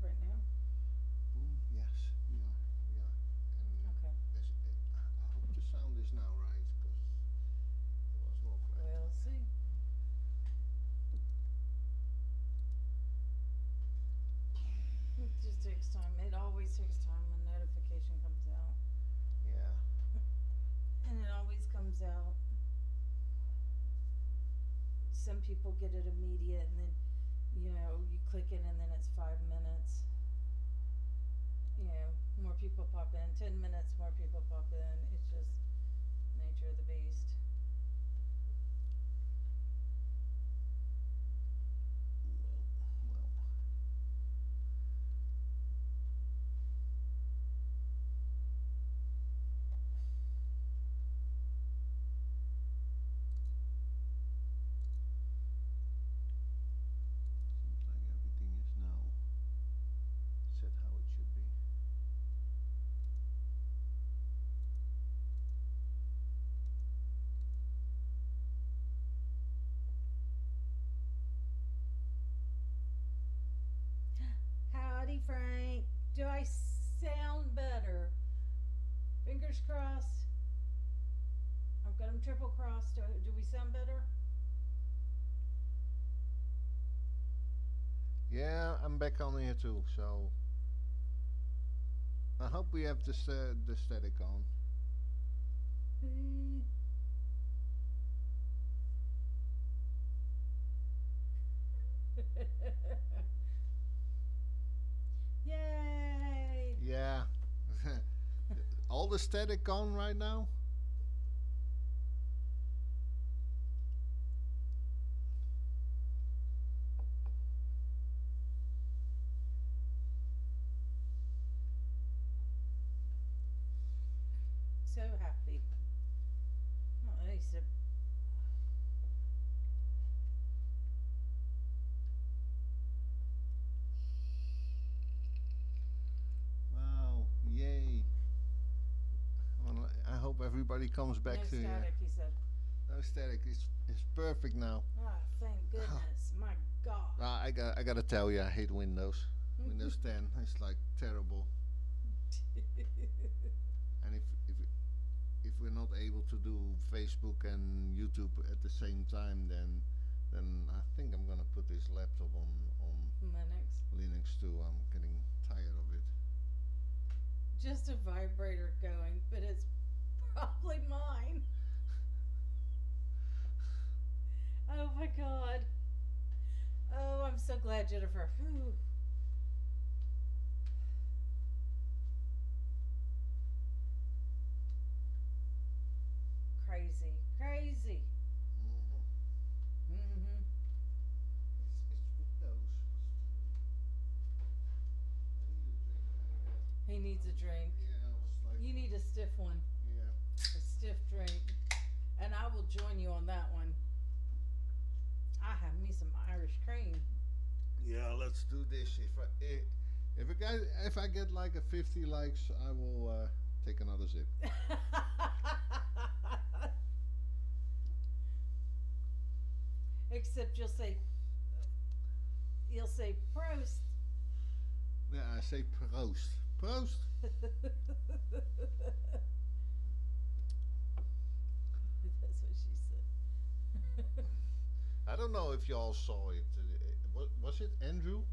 right now? Boom. Yes, we are. We are. And Okay. I hope the sound is now right because it was not right. We'll see. It just takes time. It always takes time when notification comes out. Yeah. And it always comes out. Some people get it immediate and then, you click it and then it's 5 minutes. More people pop in. 10 minutes, more people pop in. It's just nature of the beast. Well, well. Seems like everything is now set how it should be. Howdy, Frank. Do I sound better? Fingers crossed. I've got them triple crossed. Do we sound better? Yeah, I'm back on here too. So I hope we have the static on. Yay! Yeah. All the static gone right now? So happy. Oh, at least Wow, yay. Well, I hope everybody comes back no to static, he said. No static. It's perfect now. Ah, thank goodness. My God. I gotta tell you, I hate Windows. Windows 10. It's like terrible. And if we're not able to do Facebook and YouTube at the same time, then I think I'm gonna put this laptop on Linux. Linux too. I'm getting tired of it. Just a vibrator going, but it's probably mine. Oh my God. Oh, I'm so glad, Jennifer. Whew. Crazy. Crazy. Mm-hmm. It's Windows. I need a drink. He needs a drink. Yeah, I was like. You need a stiff one. Yeah. A stiff drink. And I will join you on that one. I have me some Irish cream. Yeah, let's do this. If I get like a 50 likes, I will take another sip. Except you'll say Prost. Yeah, I say proost. Proost. That's what she said. I don't know if y'all saw it. Was it Andrew?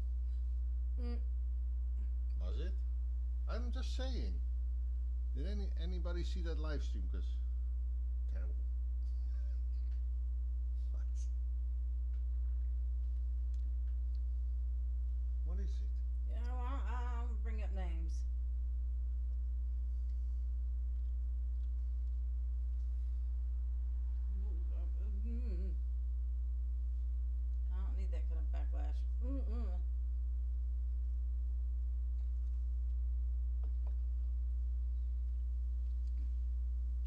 Mm. Was it? I'm just saying. Did anybody see that live stream? Cause terrible. What? What is it? Yeah, well, I'll bring up names. Mm. I don't need that kind of backlash. Mm-mm.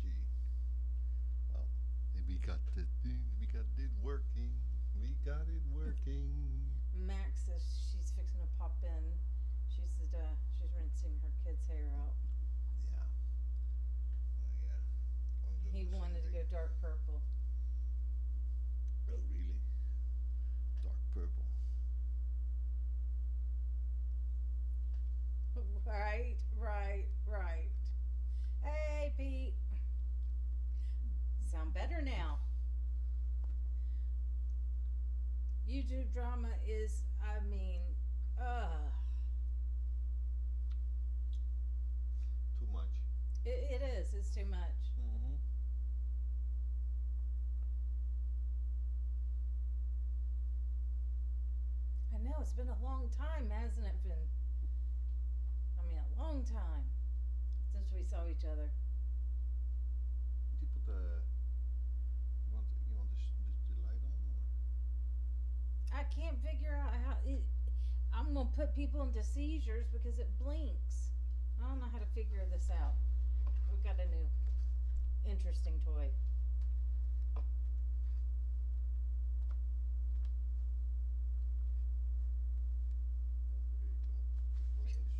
Gee. Well, we got the thing. We got it working. We got it working. Max says she's fixing to pop in. She said she's rinsing her kid's hair out. Yeah. Oh, yeah. I'm doing He the same wanted to thing. go dark purple. Oh, really? Dark purple. Right, right, right. Hey, Pete. Sound better now. YouTube drama is, I mean, Too much. it is. It's too much. Mm-hmm. I know it's been a long time, hasn't it been? I mean, a long time since we saw each other. Did you put the you want the light on or? I can't figure out how it. I'm gonna put people into seizures because it blinks. I don't know how to figure this out. We got a new interesting toy.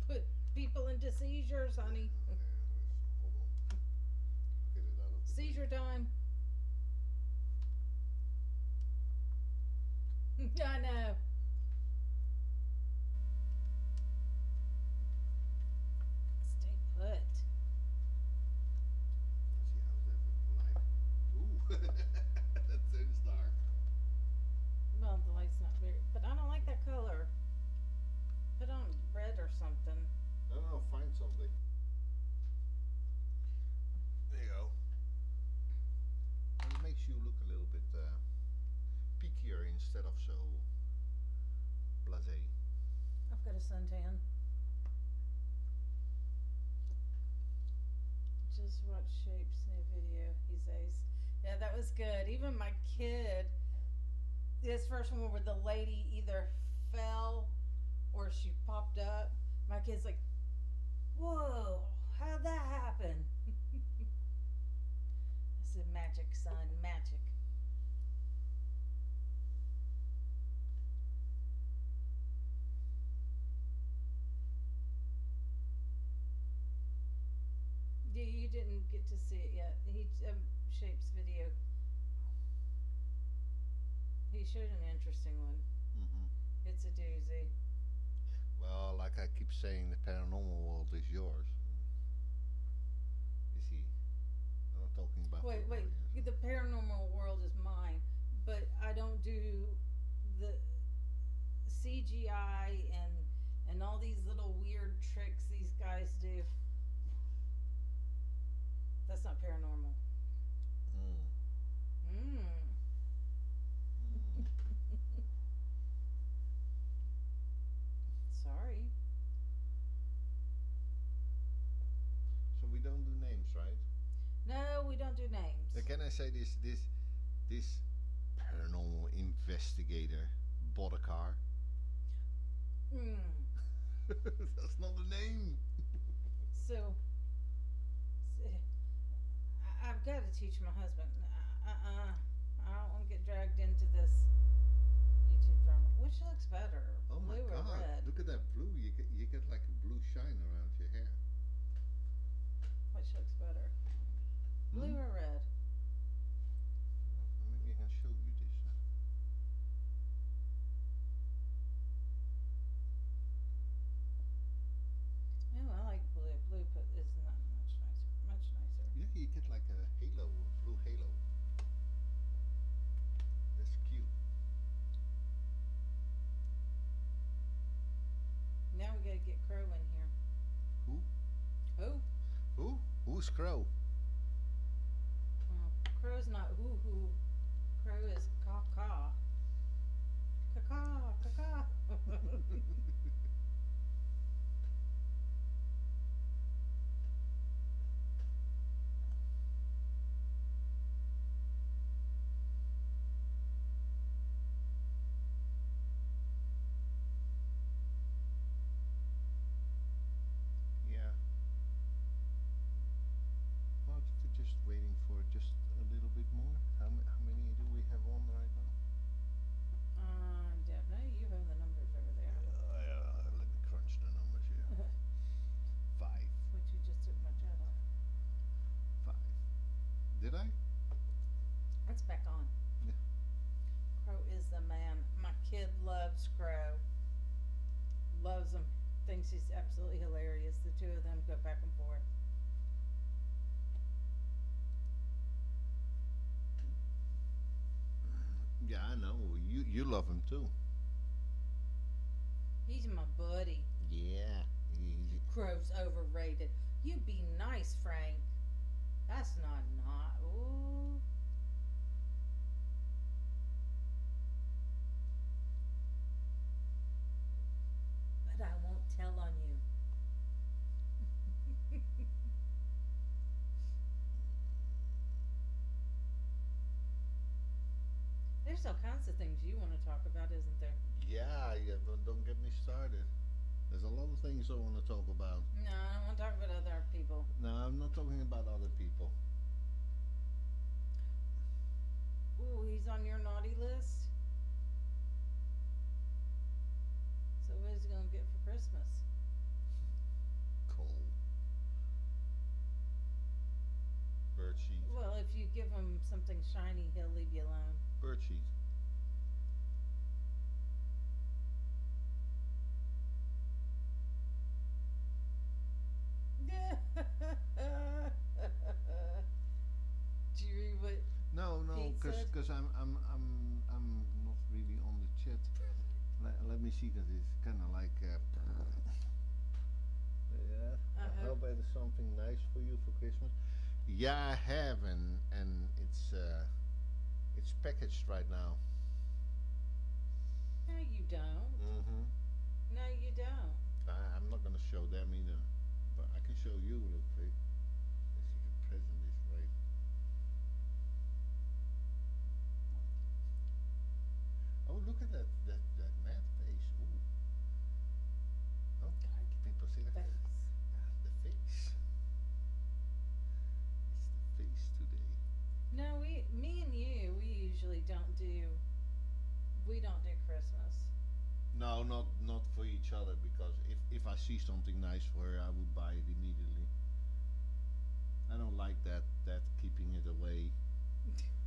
Put people into seizures, honey. Hold on. I'll get it out of the Seizure time. I know. Stay put. Let's see how's that with the light. Ooh, that turns dark. Well, the light's not very, but I don't like that color. Put on red or something. I don't know. Find something. There you go. It makes you look a little bit peakier instead of so blasé. I've got a suntan. Just watch Shape's new video, he says. Yeah, that was good. Even my kid, this first one where the lady either fell or she popped up, my kid's like, whoa, how'd that happen? I said, magic, son, magic. You didn't get to see it yet. He Shape's video. He showed an interesting one. Mm-hmm. It's a doozy. Well, like I keep saying, the paranormal world is yours. You see, I'm not talking about. Wait. The paranormal world is mine, but I don't do the CGI and all these little weird tricks these guys do. That's not paranormal. Mm. Mm. Mm. Sorry. So we don't do names, right? No, we don't do names. Can I say this paranormal investigator bought a car? Mm. That's not the name. So, I've got to teach my husband. I don't want to get dragged into this YouTube drama. Which looks better? Oh my Blue God! or red? Look at that blue. You get like a blue shine around your hair. Which looks better? Blue Hmm? or red? Maybe I can show you this. Oh, I like blue. Blue is not much nicer. Much nicer. Yeah, you get like a halo, a blue halo. That's cute. Now we gotta get Crow in here. Who? Who? Who? Who's Crow? Crow's not hoo hoo. Crow is caw caw. Caw caw. Yeah. Well, just waiting for just a little bit more. How many do we have on right now? Don't know. You have the numbers over there. Let me crunch the numbers here. 5. What you just took my jet off. 5. Did I? It's back on. Yeah. Crow is the man. My kid loves Crow. Loves him. thinks he's absolutely hilarious. The two of them go back and forth. Yeah, I know. You love him too. He's my buddy. Yeah. Crow's overrated. You be nice, Frank. That's not. Ooh. But I won't tell on you. There's all kinds of things you want to talk about, isn't there? Yeah, yeah. Don't get me started. There's a lot of things I want to talk about. No, I don't want to talk about other people. No, I'm not talking about other people. Ooh, he's on your naughty list. So what is he gonna get for Christmas? Coal. Birdseed. Well, if you give him something shiny, he'll leave you alone. Birdseed. Do you read what? No, Pete said? because I'm not really on the chat. Let me see, because it's kind of like. Yeah. I hope there's something nice for you for Christmas. Yeah, I have, and it's packaged right now. No, you don't. Mm-hmm. No, you don't. I'm not gonna show them either, but I can show you real quick. Let's see if the present is right. Oh, look at that mad face. Ooh. Oh, people see that? Face. The face. It's the face today. No, me and you, we usually don't do. We don't do Christmas. No, not for each other, because if I see something nice for her, I would buy it immediately. I don't like that keeping it away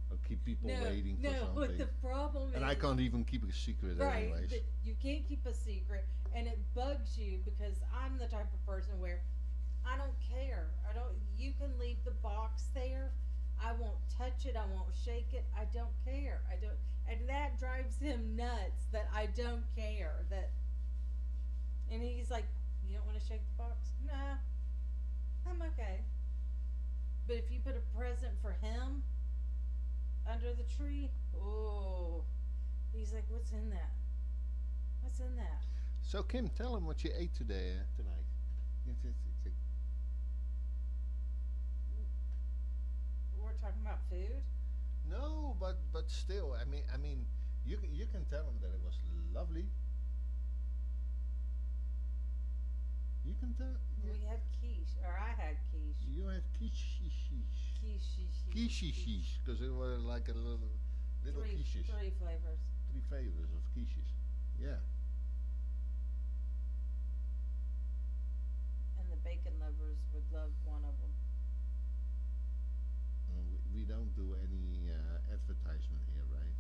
or keep people waiting for No, something. but the problem And is. I can't even keep a secret Right, anyways. you can't keep a secret, and it bugs you because I'm the type of person where I don't care. I don't. You can leave the box there. I won't touch it. I won't shake it. I don't care. I don't, and that drives him nuts. That I don't care. That, and he's like, "You don't want to shake the box? Nah, I'm okay." But if you put a present for him under the tree, oh, he's like, "What's in that? What's in that?" So Kim, tell him what you ate today tonight. We're talking about food. No, but still, I mean, you can tell him that it was lovely. You can tell. We had quiche, or I had quiche. You had quiches, because it was like a little quiches. Three flavors. 3 flavors of quiches. Yeah. And the bacon lovers would love one of them. We don't do any advertisement here, right?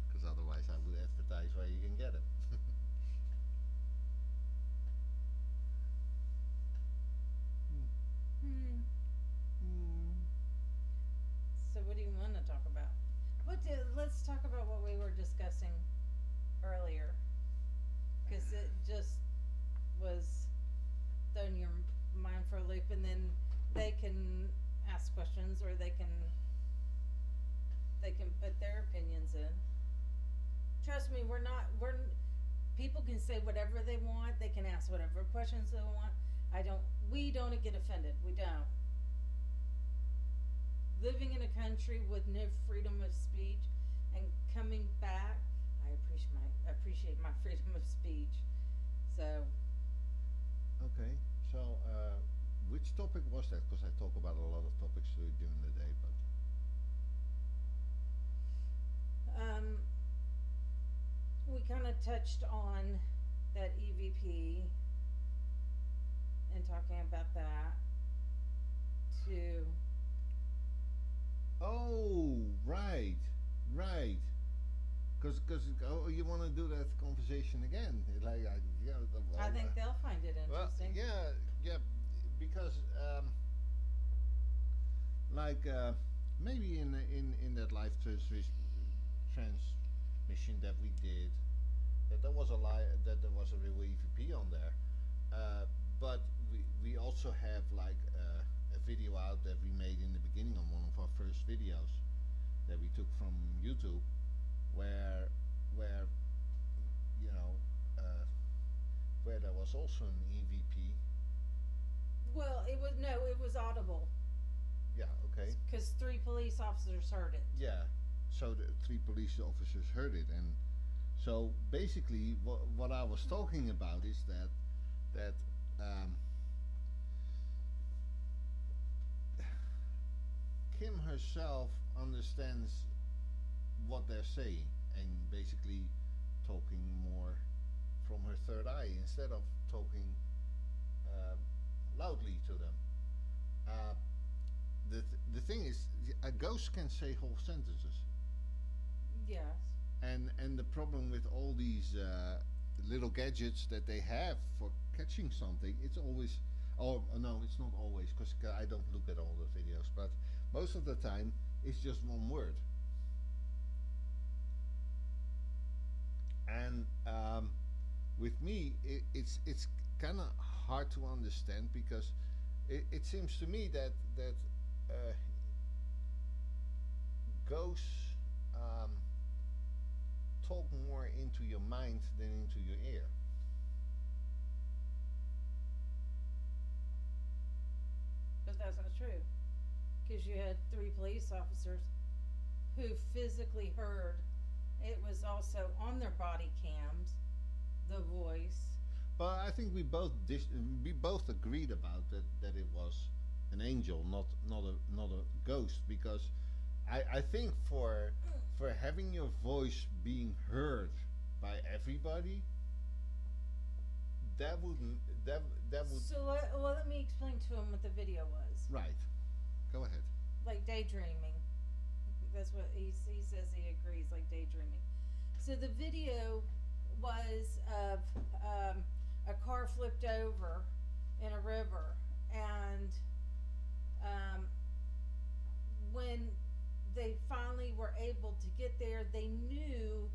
Because otherwise I would advertise where you can get it. So what do you want to talk about? Let's talk about what we were discussing earlier, because it just was throwing your mind for a loop, and then they can ask questions, or they can put their opinions in. Trust me, people can say whatever they want. They can ask whatever questions they want. We don't get offended. We don't. Living in a country with no freedom of speech and coming back, I appreciate my freedom of speech. So. Okay, so which topic was that? Because I talk about a lot of topics during the day, but. We kind of touched on that EVP and talking about that too. Oh, right. Because oh, you want to do that conversation again? Like, yeah, well, I think they'll find it well, interesting. yeah, because like maybe in that life transmission that we did, that there was a that there was a real EVP on there, but we also have like a video out that we made in the beginning on one of our first videos that we took from YouTube, where you know where there was also an EVP. Well, it was audible Yeah. Okay. because 3 police officers heard it. Yeah. So the three police officers heard it, and so basically, what I was talking about is that Kim herself understands what they're saying, and basically talking more from her third eye instead of talking uh, loudly to them. Uh, the thing is, a ghost can say whole sentences, Yes. and the problem with all these little gadgets that they have for catching something, it's always, oh no, it's not always, because I don't look at all the videos, but most of the time it's just one word. And with me, it's kind of hard to understand, because it seems to me that ghosts talk more into your mind than into your ear. But that's not true. Because you had 3 police officers who physically heard. It was also on their body cams, the voice. But I think we both agreed about that it was an angel, not a ghost, because I think for having your voice being heard by everybody, that would So let me explain to him what the video was. right. Go ahead. Like daydreaming. That's what he says, he agrees, like daydreaming. So the video was of a car flipped over in a river, and when they finally were able to get there, they knew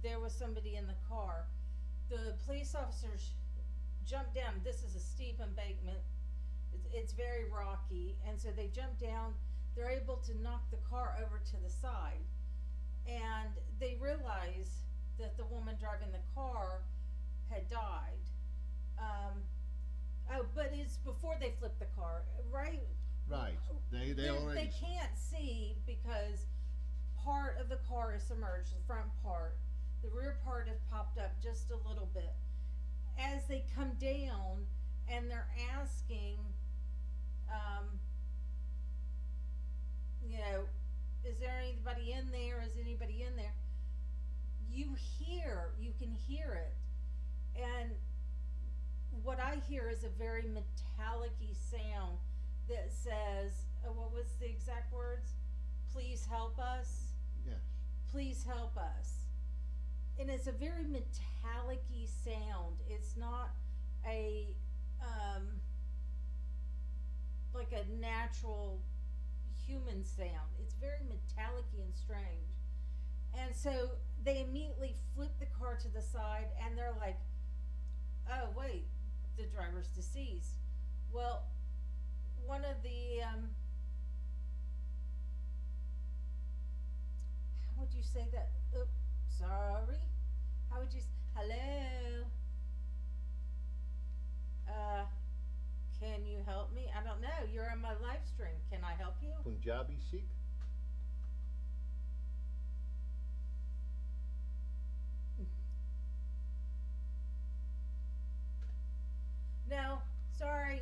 there was somebody in the car. The police officers jumped down. This is a steep embankment. It's very rocky, and so they jump down. They're able to knock the car over to the side, and they realize that the woman driving the car had died. But it's before they flip the car, right? Right. They already. They can't see because part of the car is submerged, the front part. The rear part has popped up just a little bit. As they come down and they're asking, you know, is there anybody in there? Is anybody in there? You can hear it. And what I hear is a very metallic-y sound that says, what was the exact words? Please help us. Yes. Please help us. And it's a very metallic-y sound. It's not a like a natural human sound. It's very metallic-y and strange. And so they immediately flip the car to the side, and they're like, oh wait, the driver's deceased. Well, one of the how would you say that? Oops, sorry. How would you hello? Can you help me? I don't know. You're on my live stream. Can I help you? Punjabi Sikh. No, sorry.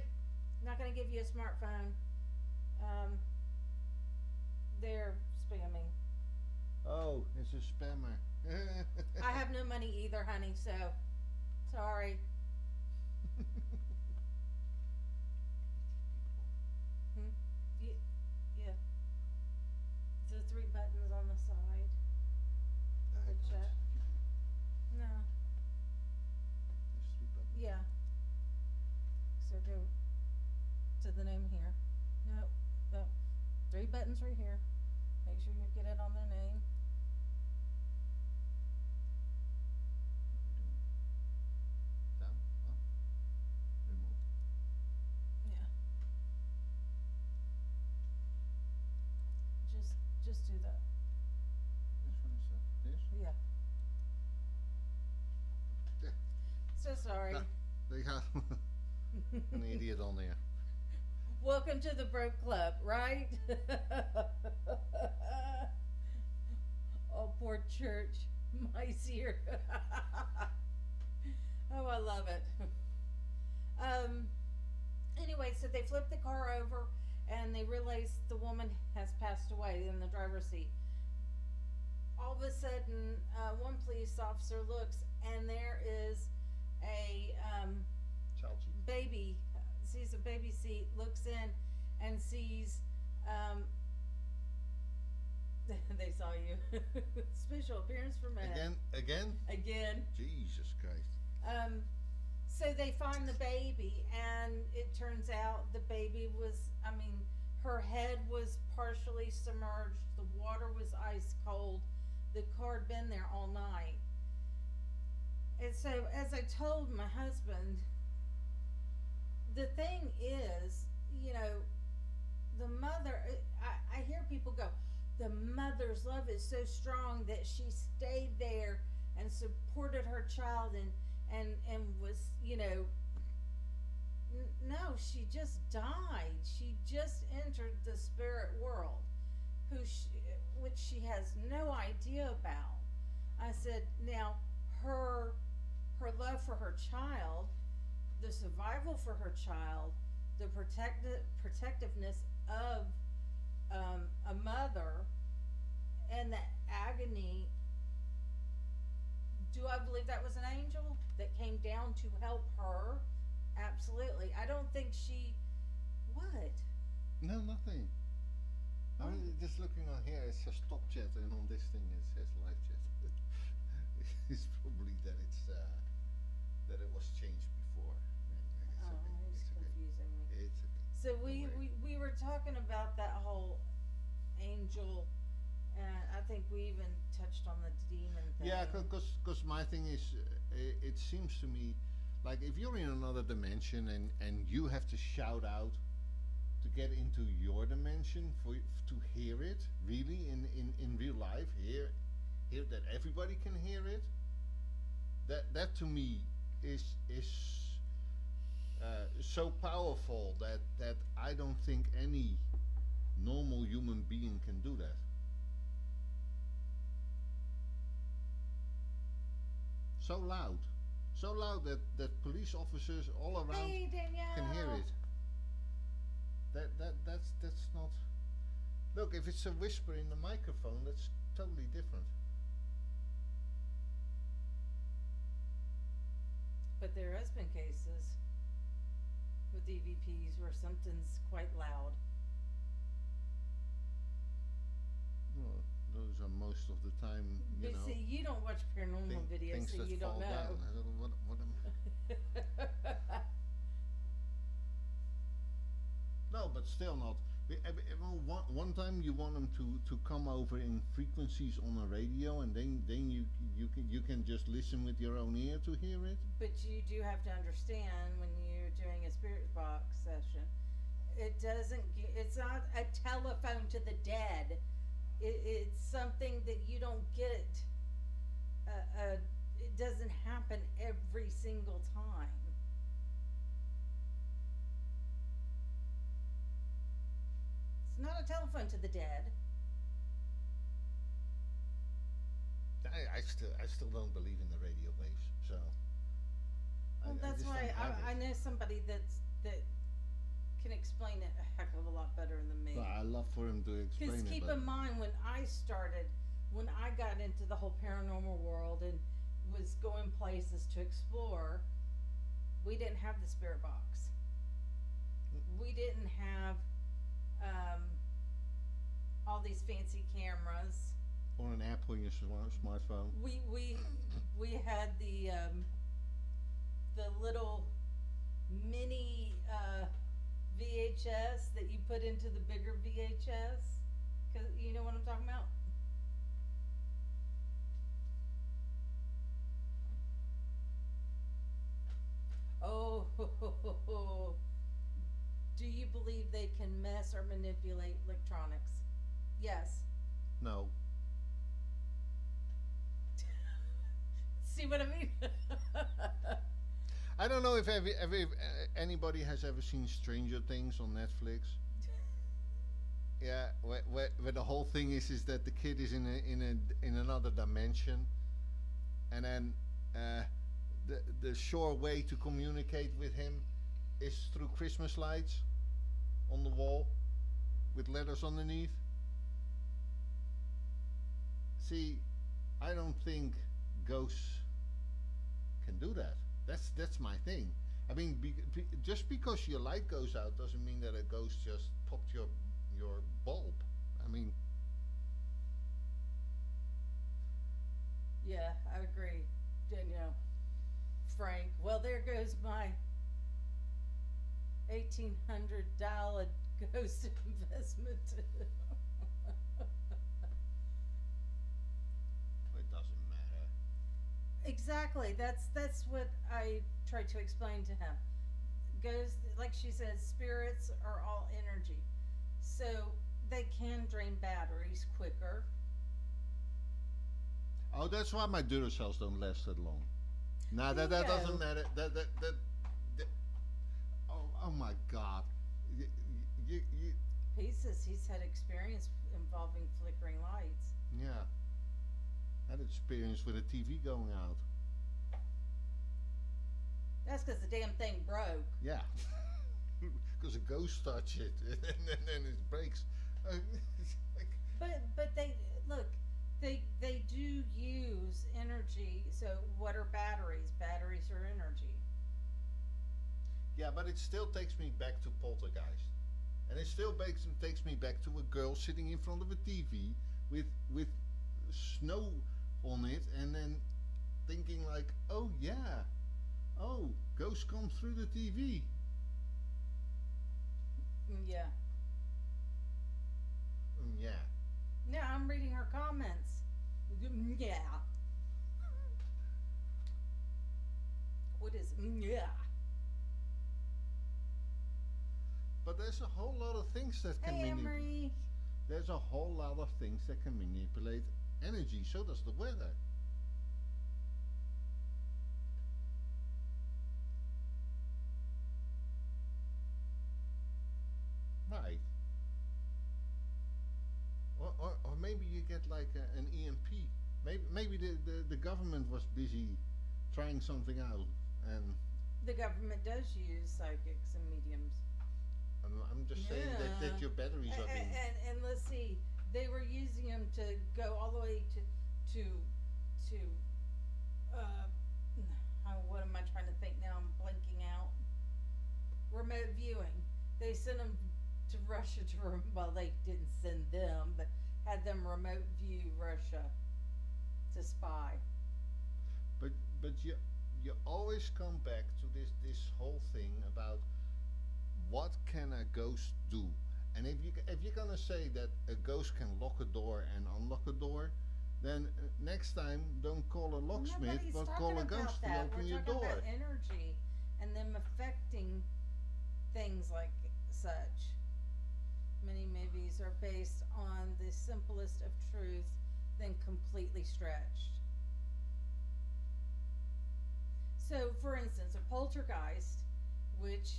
Not gonna give you a smartphone. They're spamming. Oh, it's a spammer. I have no money either, honey, so sorry. Yeah. The 3 buttons on the side. The chat. No. There's 3 buttons. Yeah. So go to the name here. No. No. 3 buttons right here. Make sure you get it on their name. What are we doing? Down? Up? Remove. Yeah. Just do that. Which one is that? This? Yeah. Yeah. So sorry. Ah, they have an idiot on there. Welcome to the Broke Club, right? Oh, poor church. Mice here. Oh, I love it. Anyway, so they flip the car over and they realize the woman has passed away in the driver's seat. All of a sudden, one police officer looks and there is a Child seat. baby, sees a baby seat, looks in and sees, they saw you. Special appearance for men. Again? Jesus Christ. So they find the baby and it turns out the baby was, her head was partially submerged, the water was ice cold, the car had been there all night. And so as I told my husband, the thing is, the mother, I hear people go, the mother's love is so strong that she stayed there and supported her child and was, no, she just died. She just entered the spirit world, which she has no idea about. I said, now, her love for her child, the survival for her child, the protectiveness of a mother, and the agony. Do I believe that was an angel that came down to help her? Absolutely. I don't think she. What? No, nothing. I'm just looking on here, it says stop chat, and on this thing it says live chat. It's probably that that it was changed before. It's confusing me. It's okay. So we were talking about that whole angel, and I think we even touched on the demon thing. Yeah, because my thing is, it seems to me like if you're in another dimension and you have to shout out to get into your dimension to hear it really in real life, hear that everybody can hear it. That to me is so powerful that I don't think any normal human being can do that. So loud that police officers all around Hey, Danielle. can hear it. That's not. Look, if it's a whisper in the microphone, that's totally different. But there has been cases with EVPs where something's quite loud. Well, those are most of the time, But see, you don't watch paranormal videos, things so that you don't fall know. down. I don't know what am. No, but still not. One time you want them to come over in frequencies on a radio, and then you can just listen with your own ear to hear it. But you do have to understand when you're doing a spirit box session, it's not a telephone to the dead. It's something that you don't get. It doesn't happen every single time. It's not a telephone to the dead. I still don't believe in the radio waves, so. Well, that's just why don't have I it. know somebody that can explain it a heck of a lot better than me. Well, I love for him to explain Because it. keep but in mind, when I got into the whole paranormal world and was going places to explore, we didn't have the spirit box. We didn't have all these fancy cameras. or an app on your smartphone. We had the little mini VHS that you put into the bigger VHS. Cause you know what I'm talking about. Oh, do you believe they can mess or manipulate electronics? Yes. No. See what I mean? I don't know if anybody has ever seen Stranger Things on Netflix. Yeah, where the whole thing is that the kid is in another dimension, and then the sure way to communicate with him is through Christmas lights on the wall with letters underneath. See, I don't think ghosts can do that. That's my thing. I mean, just because your light goes out doesn't mean that a ghost just popped your bulb. I mean, Yeah, I agree, Danielle. Frank. Well, there goes my $1,800 ghost investment. it doesn't matter. Exactly. That's what I tried to explain to him. Goes like she said, spirits are all energy, so they can drain batteries quicker. Oh, that's why my Duracells don't last that long. Nah, that Bingo. doesn't matter. That oh my God. You Pieces. He's had experience involving flickering lights. yeah. I had experience with a TV going out. That's because the damn thing broke. Yeah. Because a ghost touched it and then it breaks. It's like, But they look. They do use energy. So what are batteries? Batteries are energy. yeah, but it still takes me back to Poltergeist. And it still takes me back to a girl sitting in front of a TV with snow on it, and then thinking like, oh yeah, oh, ghosts come through the TV. Yeah. Yeah. No, I'm reading her comments. Yeah. What is yeah? But there's a whole lot of things that can Hey, Emery. There's a whole lot of things that can manipulate energy. So does the weather. Right. Or maybe you get like an EMP. Maybe the government was busy trying something out, and The government does use psychics and mediums. I'm just saying that your batteries are being. And let's see, they were using them to go all the way to what am I trying to think now? I'm blanking out. Remote viewing. They sent them to Russia well, they didn't send them, but had them remote view Russia to spy. But you always come back to this whole thing about what can a ghost do, and if you're gonna say that a ghost can lock a door and unlock a door, then next time don't call a locksmith, Nobody's but talking call a about ghost to that. open We're your talking door. about energy and them affecting things like such. Many movies are based on the simplest of truths, then completely stretched. So, for instance, a poltergeist, which,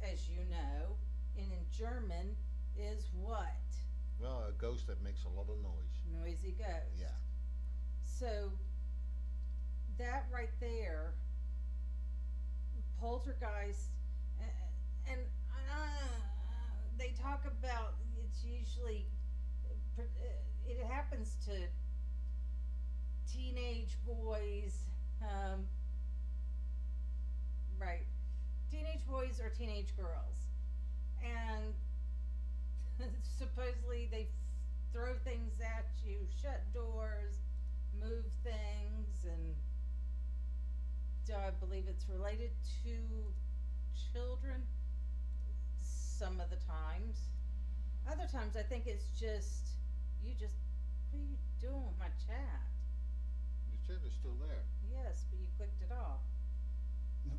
as you know, in German is what? Well, a ghost that makes a lot of noise. Noisy ghost. Yeah. So, that right there, poltergeist, and they talk about it's usually, it happens to teenage boys, right, teenage boys or teenage girls, and supposedly throw things at you, shut doors, move things, and do I believe it's related to children some of the times. Other times I think it's just, what are you doing with my chat? The chat is still there. Yes, but you clicked it off. No,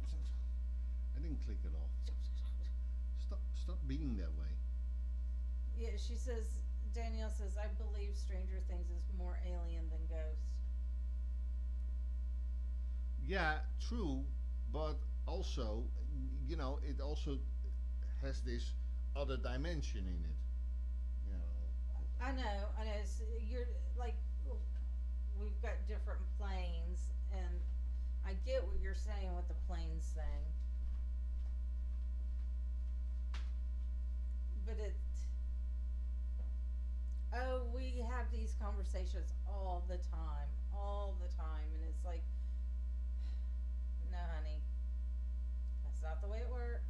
I didn't click it off. Stop being that way. Yeah, Danielle says, I believe Stranger Things is more alien than Ghost. Yeah, true, but also, it also has this other dimension in it. You know. I know. You're like, we've got different planes, and I get what you're saying with the planes thing. But we have these conversations all the time, and it's like, no, honey, that's not the way it works.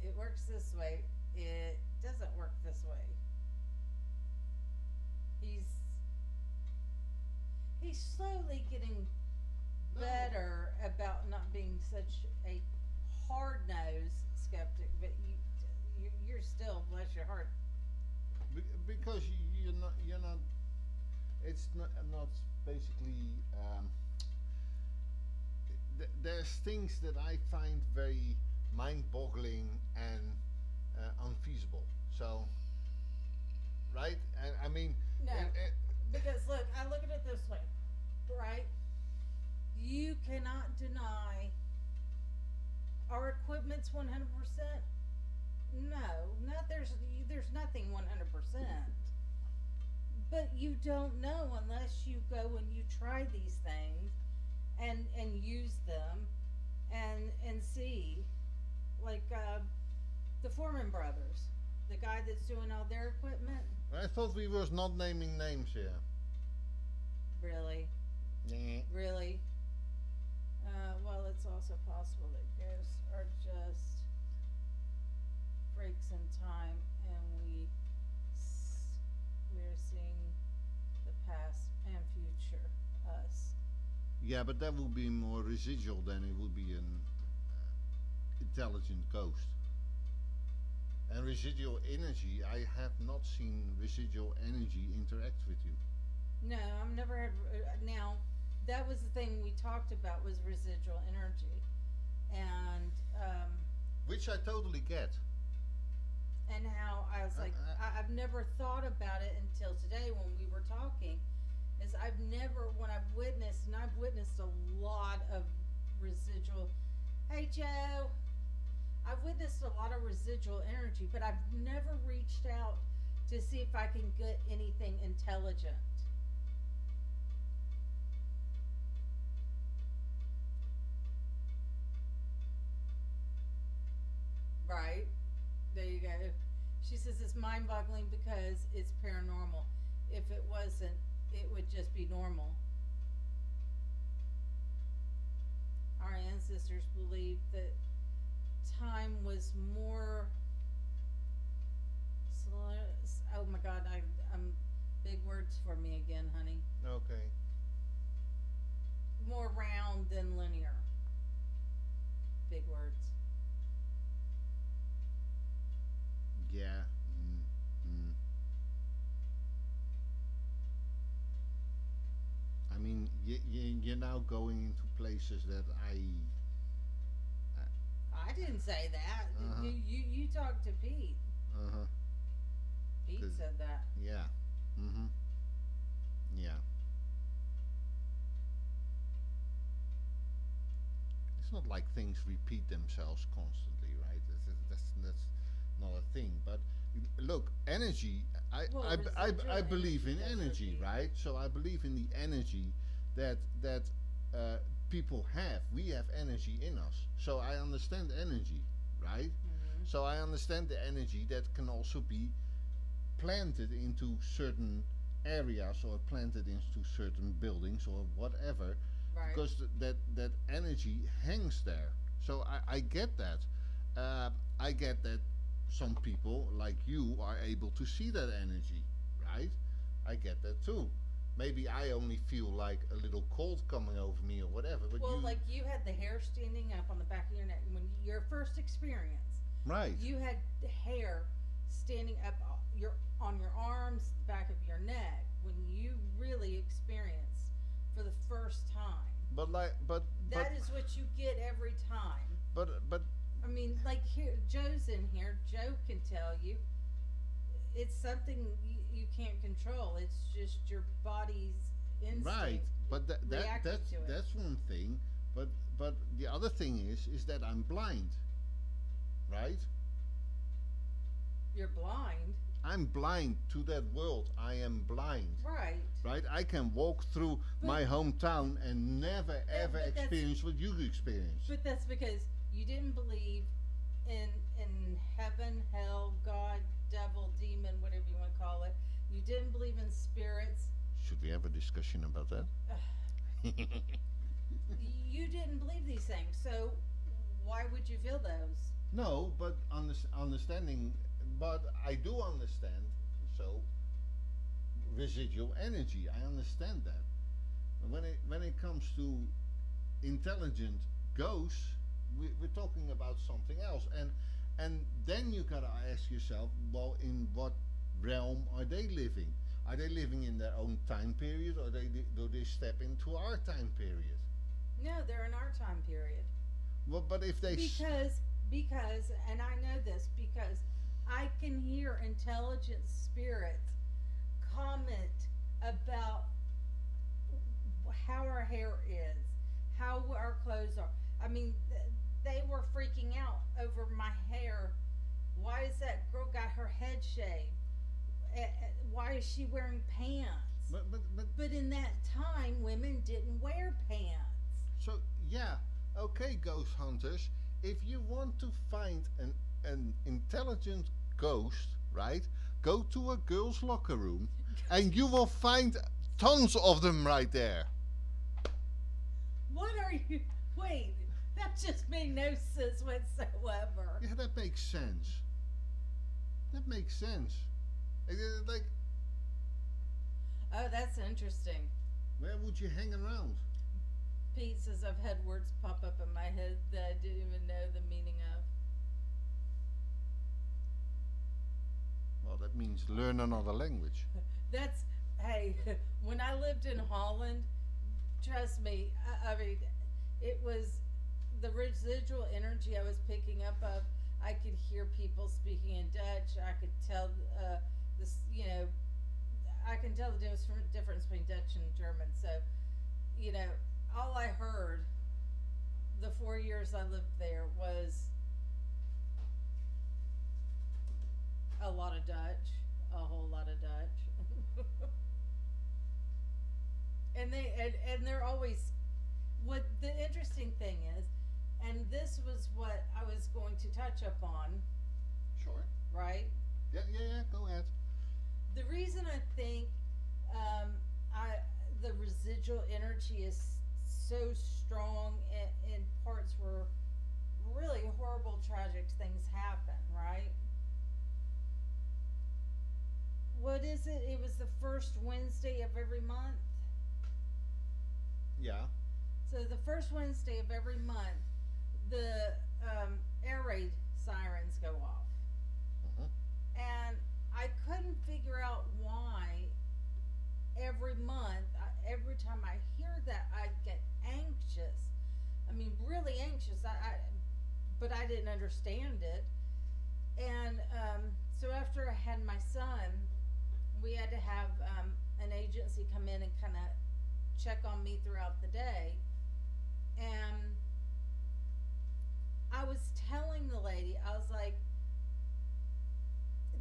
It works this way. It doesn't work this way. He's slowly getting better about not being such a hard-nosed skeptic, but you're still, bless your heart. Because you're not. It's not basically. There's things that I find very mind-boggling and unfeasible. So, right? I mean. No, because look, I look at it this way, right? You cannot deny our equipment's 100%. No, there's nothing 100%. But you don't know unless you go and you try these things and use them and see, like the Foreman brothers, the guy that's doing all their equipment. I thought we was not naming names here. Really? Yeah. Really? Well, it's also possible that ghosts are just breaks in time, and we're seeing the past and future us. Yeah, but that will be more residual than it will be an intelligent ghost. And residual energy, I have not seen residual energy interact with you. No, I've never had. Now, that was the thing we talked about, was residual energy, and which I totally get. And how I was like, I've never thought about it until today when we were talking. Is when I've witnessed, and I've witnessed a lot of residual. Hey, Joe. I've witnessed a lot of residual energy, but I've never reached out to see if I can get anything intelligent. Right? There you go. She says it's mind-boggling because it's paranormal. If it wasn't, it would just be normal. Our ancestors believed that time was more slow. Oh my God, I'm big words for me again, honey. Okay. More round than linear. Big words. Yeah. I mean, you're now going into places that I didn't say that. Uh-huh. You talked to Pete. Uh-huh. Pete said that. Yeah. Mm-hmm. Yeah. It's not like things repeat themselves constantly, right? That's not a thing. But look, energy. I believe in energy, right? So I believe in the energy that people have. We have energy in us. So I understand energy, right? Mm-hmm. So I understand the energy that can also be planted into certain areas or planted into certain buildings or whatever, Right. because that energy hangs there. So I get that. I get that some people like you are able to see that energy, right? right? I get that too. Maybe I only feel like a little cold coming over me or whatever, but Well, you, like you had the hair standing up on the back of your neck when your first experience. right, You had the hair standing up your on your arms, the back of your neck when you really experienced for the first time. but like, That is what you get every time. but I mean, like here, Joe's in here. Joe can tell you it's something you can't control. It's just your body's instinct right, but reacting to it. that's one thing, but the other thing is that I'm blind, right? You're blind, I'm blind to that world. I am blind. right? Right? I can walk through my hometown and never ever but that's- experience what you experience. But that's because you didn't believe in heaven, hell, God, devil, demon, whatever you want to call it. You didn't believe in spirits. Should we have a discussion about that? You didn't believe these things. So why would you feel those? No, but understanding, but I do understand. So residual energy, I understand that. But when it comes to intelligent ghosts, we're talking about something else, and then you gotta ask yourself, well, in what realm are they living? Are they living in their own time period, or do they step into our time period? No, they're in our time period. Well, but if they Because and I know this because I can hear intelligent spirits comment about how our hair is, how our clothes are. I mean, they were freaking out over my hair. Why is that girl got her head shaved? Why is she wearing pants? But in that time, women didn't wear pants. So yeah, okay, ghost hunters. If you want to find an intelligent ghost, right? Go to a girl's locker room, and you will find tons of them right there. What are you? Wait, that just made no sense whatsoever. Yeah, that makes sense. That makes sense. Like, Oh, that's interesting. where would you hang around? Pete says I've had words pop up in my head that I didn't even know the meaning of. Well, that means learn another language. That's, hey, when I lived in Holland, trust me, I mean, it was the residual energy I was picking up of. I could hear people speaking in Dutch. I could tell this, I can tell the difference between Dutch and German. So, all I heard the 4 years I lived there was a lot of Dutch, a whole lot of Dutch. and they're always, what the interesting thing is, and this was what I was going to touch up on, Sure. right? Yeah, go ahead. The reason I think the residual energy is so strong in parts where really horrible, tragic things happen, right? What is it? It was the first Wednesday of every month. Yeah. So the first Wednesday of every month, the air raid sirens go off. Mhm. And I couldn't figure out why every month, every time I hear that, I get anxious. I mean, really anxious. But I didn't understand it. And so after I had my son, we had to have an agency come in and kind of check on me throughout the day. And I was telling the lady, I was like,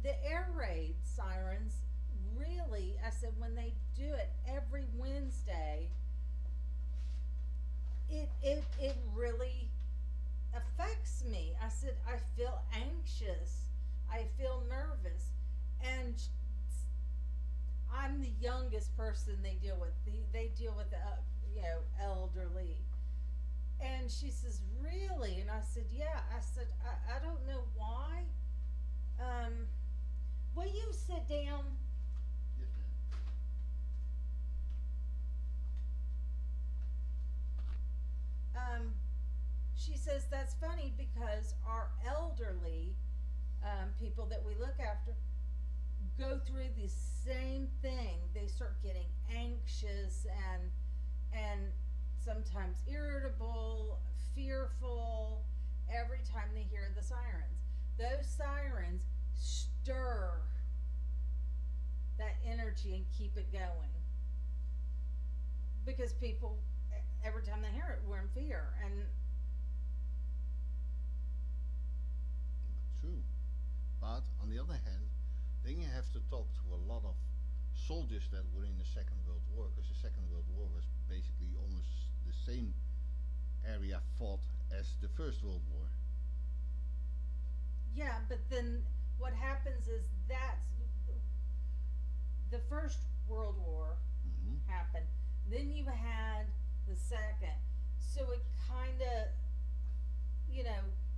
the air raid sirens really, I said, when they do it every Wednesday, it really affects me. I said, I feel anxious. I feel nervous. And I'm the youngest person they deal with. They deal with the, elderly. And she says, really? And I said, yeah. I said, I don't know why. Will you sit down? Yes, she says that's funny because our elderly people that we look after go through the same thing. They start getting anxious and sometimes irritable, fearful every time they hear the sirens. Those sirens stir that energy and keep it going. Because people, every time they hear it, we're in fear. And True. But on the other hand, then you have to talk to a lot of soldiers that were in the Second World War, because the Second World War was basically almost the same area fought as the First World War. yeah, but then what happens is that's the First World War Hmm. happened. Then you had the second. So it kind of,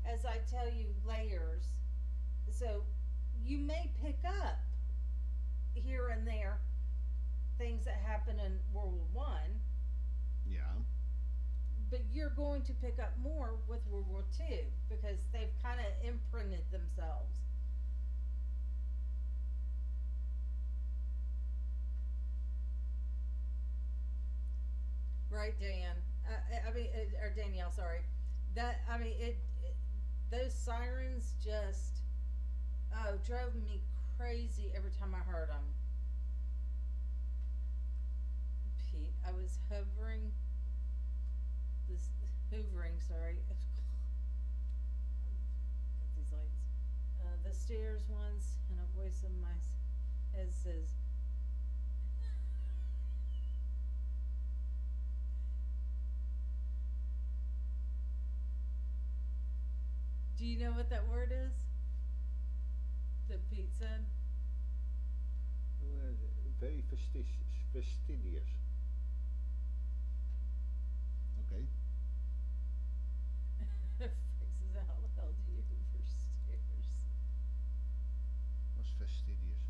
as I tell you, layers. So you may pick up here and there things that happened in World War One, Yeah. but you're going to pick up more with World War Two because they've kind of imprinted themselves. Right, Dan? Or Danielle, sorry. Those sirens just, drove me crazy every time I heard them. Pete, I was hoovering, sorry. Got these lights. The stairs once, and a voice in my head says, do you know what that word is? That Pete said? Very fastidious. Okay. Frank says, how the hell do you hoover stairs? What's fastidious?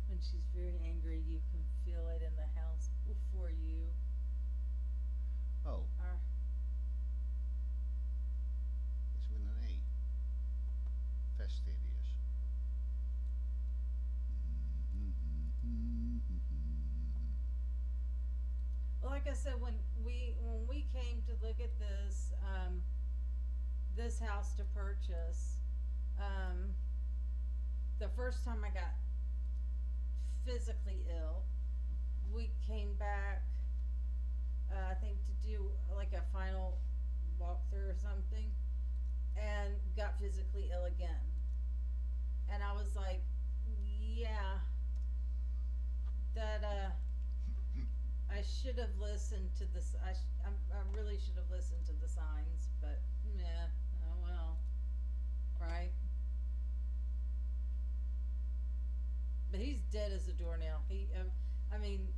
When she's very angry, you can feel it in the house before you Oh, are. it's with an A. Fastidious. Well, like I said, when we came to look at this house to purchase, the first time I got physically ill, we came back, I think to do like a final walkthrough or something, and got physically ill again. And I was like, yeah, that I should have listened to this. I really should have listened to the signs, but yeah, oh well, right? But he's dead as a doornail. I mean,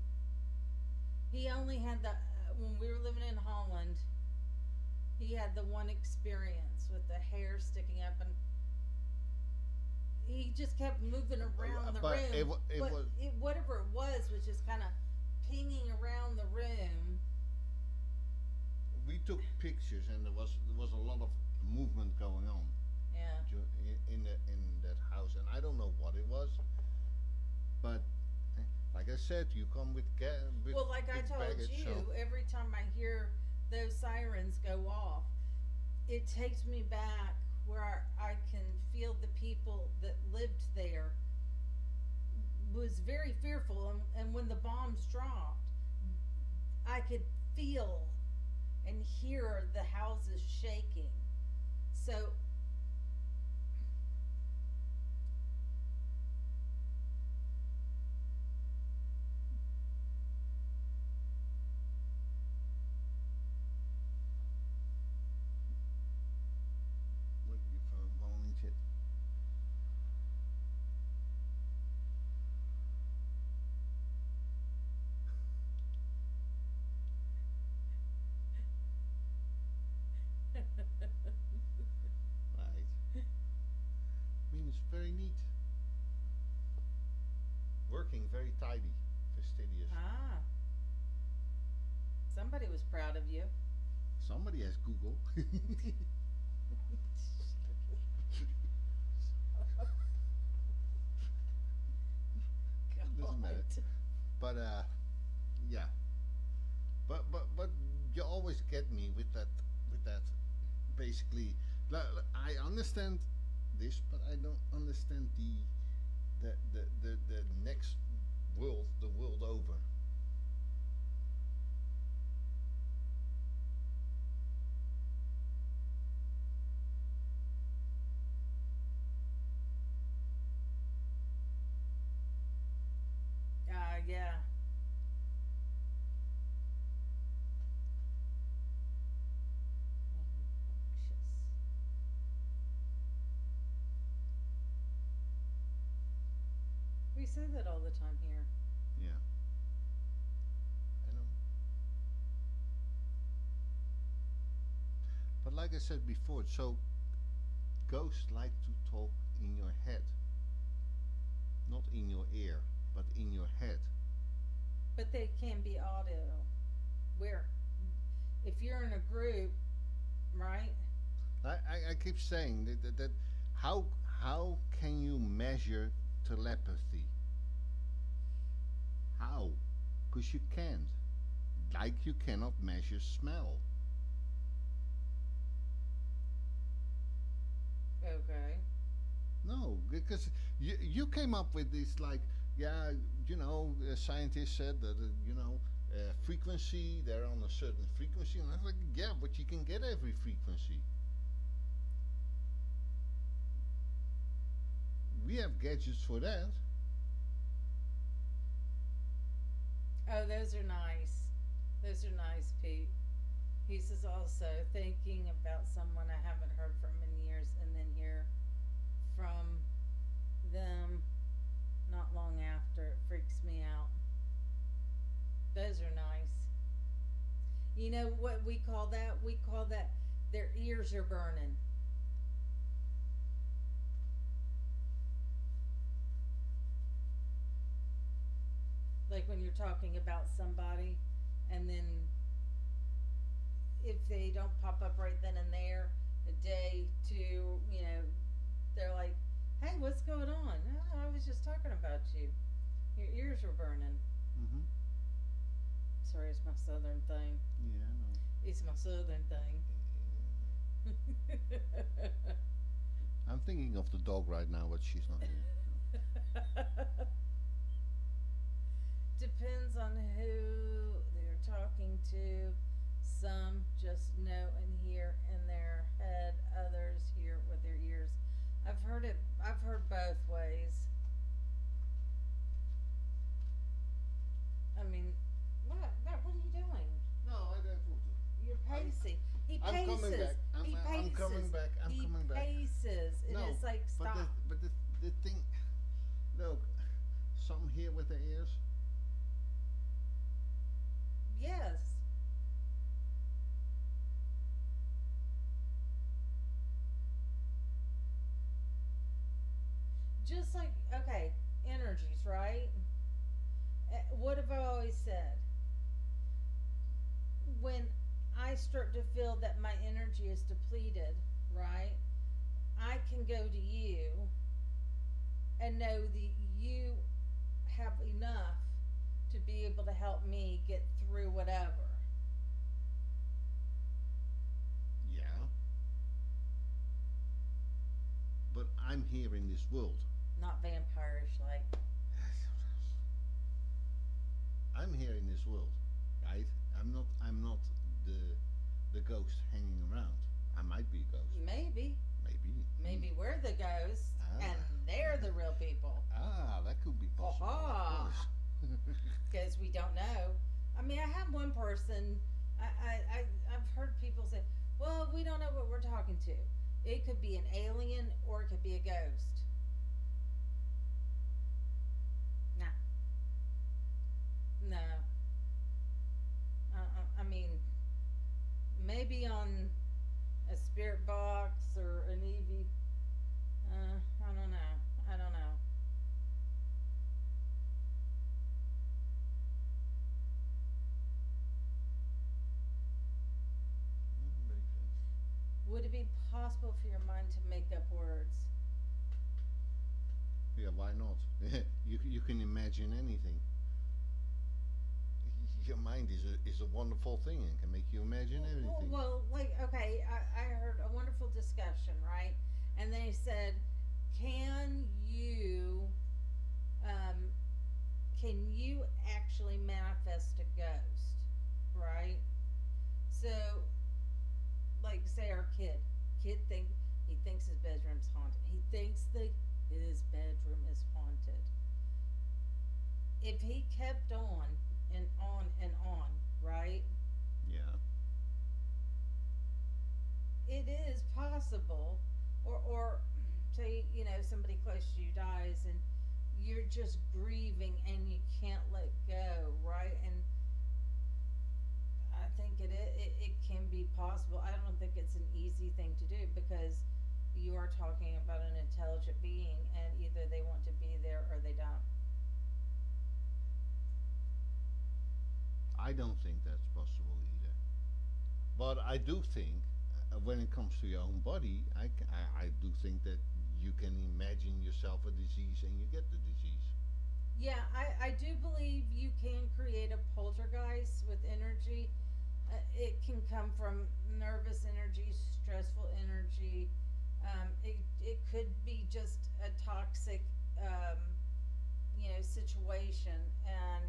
he only had the when we were living in Holland. He had the one experience with the hair sticking up, and he just kept moving around the But room. it was. Whatever it was just kind of pinging around the room. We took pictures, and there was a lot of movement going on Yeah. in that house, and I don't know what it was, but like I said, you come with Well, like I with told baggage, you, so every time I hear those sirens go off, it takes me back where I can feel the people that lived there was very fearful, and when the bombs dropped, I could feel and hear the houses shaking. So Wait, your phone going shit. very neat. Working very tidy, fastidious. Ah, somebody was proud of you. Somebody has Google. Doesn't matter. God. But yeah. But you always get me with that. Basically, I understand this, but I don't understand the next world, the world over. Yeah. Rambunctious. We say that all the time here. Yeah, I know. But like I said before, so ghosts like to talk in your head, not in your ear, but in your head. But they can be audio. Where, if you're in a group, right? I keep saying that how can you measure telepathy? How? Because you can't. Like you cannot measure smell. Okay. No, because you came up with this like, yeah, scientists said that frequency, they're on a certain frequency, and I was like, yeah, but you can get every frequency. We have gadgets for that. Oh, those are nice. Those are nice, Pete. He says also thinking about someone I haven't heard from in years and then hear from them not long after. It freaks me out. Those are nice. You know what we call that? We call that their ears are burning. Like when you're talking about somebody and then if they don't pop up right then and there, a day, two, they're like, hey, what's going on? Oh, I was just talking about you. Your ears were burning. Mm-hmm. Sorry, it's my southern thing. Yeah, I know. It's my southern thing. I'm thinking of the dog right now, but she's not here. Depends on who they're talking to. Some just know and hear in their head, others hear with their ears. I've heard both ways. I mean, what are you doing? No, I don't want to. You're pacing. He I'm paces. coming back. He I'm paces. coming back. I'm he coming back. paces. And No, it's like, stop. But the thing, look, some hear with their ears. Yes. Just like, okay, energies, right? What have I always said? When I start to feel that my energy is depleted, right? I can go to you and know that you have enough to be able to help me get through whatever. Yeah. But I'm here in this world. Not vampirish like. I'm here in this world, right? I'm not the ghost hanging around. I might be a ghost. Maybe. Maybe. Maybe we're the ghosts Ah. and they're the real people. That could be possible. Ha-ha. Of course. Because we don't know. I mean, I have one person. I've heard people say, "Well, we don't know what we're talking to. It could be an alien or it could be a ghost." Nah. No. I mean, maybe on a spirit box or an EV. I don't know. I don't know. Makes sense. Would it be possible for your mind to make up words? Yeah, why not? You can imagine anything. Your mind is a wonderful thing and can make you imagine everything. Well, like, okay, I heard a wonderful discussion, right? And they said, can you, um, can you actually manifest a ghost, right? So, like, say our he thinks his bedroom's haunted. He thinks that his bedroom is haunted. If he kept on and on and on, right? Yeah. It is possible, or say, somebody close to you dies and you're just grieving and you can't let go, right? And I think it can be possible. I don't think it's an easy thing to do because you are talking about an intelligent being and either they want to be there or they don't. I don't think that's possible either. But I do think, when it comes to your own body, I do think that you can imagine yourself a disease and you get the disease. Yeah, I do believe you can create a poltergeist with energy. It can come from nervous energy, stressful energy. It could be just a toxic, situation, and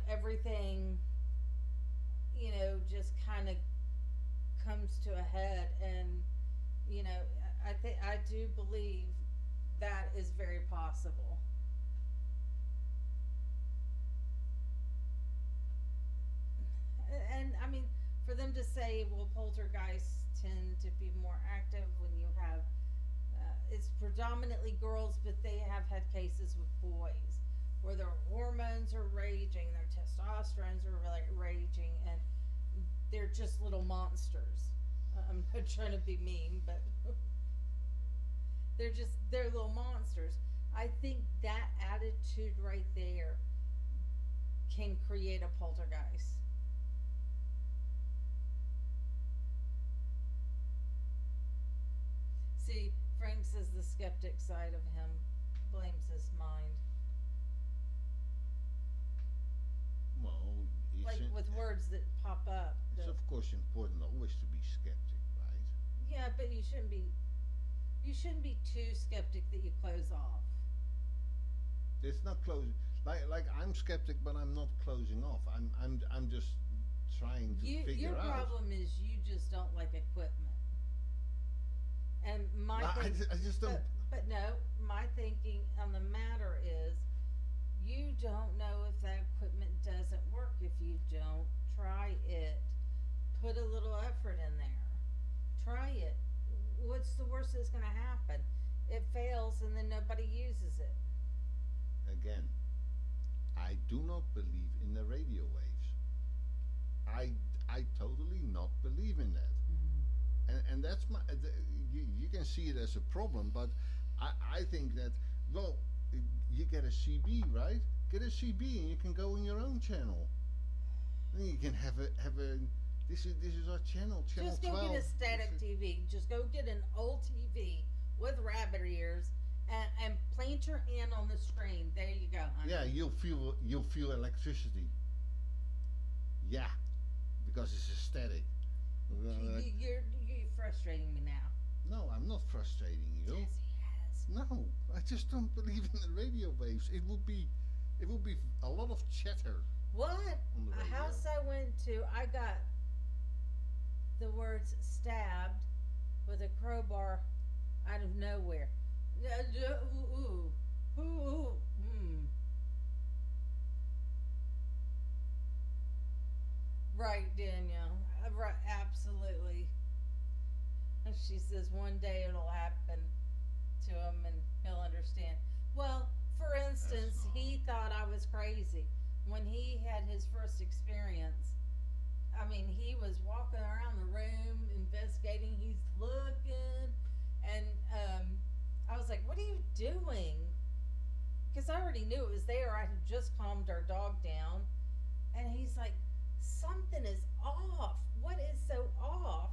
everything, just kind of comes to a head, and I do believe that is very possible. And I mean, for them to say, well, poltergeists tend to be more active when you have, it's predominantly girls, but they have had cases with boys where their hormones are raging, their testosterones are really raging, and they're just little monsters. I'm not trying to be mean, but they're little monsters. I think that attitude right there can create a poltergeist. See, Frank says the skeptic side of him blames his mind. Well, Like with words that pop up. it's of course important always to be skeptic, right? Yeah, but you shouldn't be too skeptic that you close off. It's not closing. Like I'm skeptic, but I'm not closing off. I'm just trying to figure Your out. problem is you just don't like equipment. And my thing, I just don't. but no, my thinking on the matter is you don't know if that equipment doesn't work if you don't try it. Put a little effort in there. Try it. What's the worst that's going to happen? It fails and then nobody uses it. Again, I do not believe in the radio waves. I totally not believe in that. And that's you can see it as a problem, but I think that, well, you get a CB, right? Get a CB and you can go on your own channel. Then you can have a this is our channel Just go 12. get a static TV. Just go get an old TV with rabbit ears and plant your hand on the screen. There you go, honey. Yeah, you'll feel electricity. Yeah, because it's a static. You're frustrating me now. No, I'm not frustrating you. Yes, he has. No, I just don't believe in the radio waves. It would be a lot of chatter. What? On the A radio. house I went to, I got the words stabbed with a crowbar out of nowhere. Ooh, ooh, ooh, Right, Danielle. Right, absolutely. And she says one day it'll happen to him and he'll understand. Well, for instance, not- he thought I was crazy when he had his first experience. I mean, he was walking around the room investigating. He's looking, and doing? Because I already knew it was there. I had just calmed our dog down. And he's like, something is off. What is so off?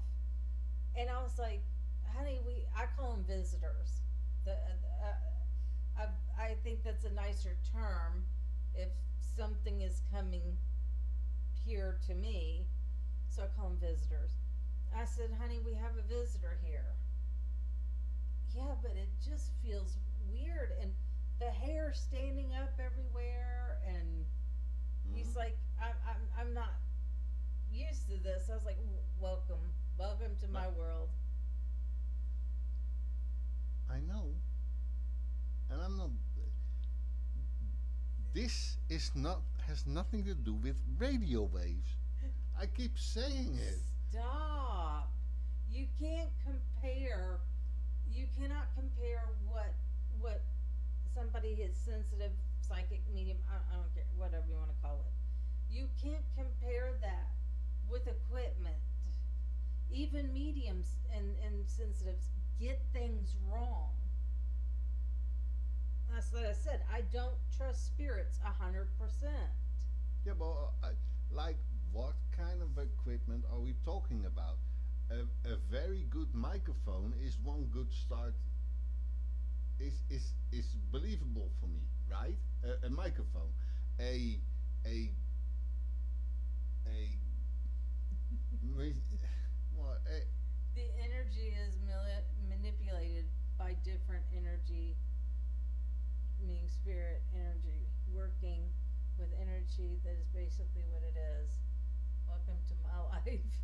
And I was like, honey, I call them visitors. I think that's a nicer term if something is coming here to me. So I call them visitors. I said, honey, we have a visitor here. Yeah, but it just feels weird. And the hair standing up everywhere. And he's like, I'm not used to this. I was like, welcome to my world. I know, and I'm not. This is not has nothing to do with radio waves. I keep saying it. Stop. You can't compare. You cannot compare what somebody is sensitive, psychic, medium. I don't care, whatever you want to call it. You can't compare that with equipment. Even mediums and sensitives get things wrong. That's what I said. I don't trust spirits 100%. Yeah, but like, what kind of equipment are we talking about? A very good microphone is one good start. Is believable for me, right? A microphone, a well, The energy is manipulated by different energy, meaning spirit energy, working with energy that is basically what it is. Welcome to my life.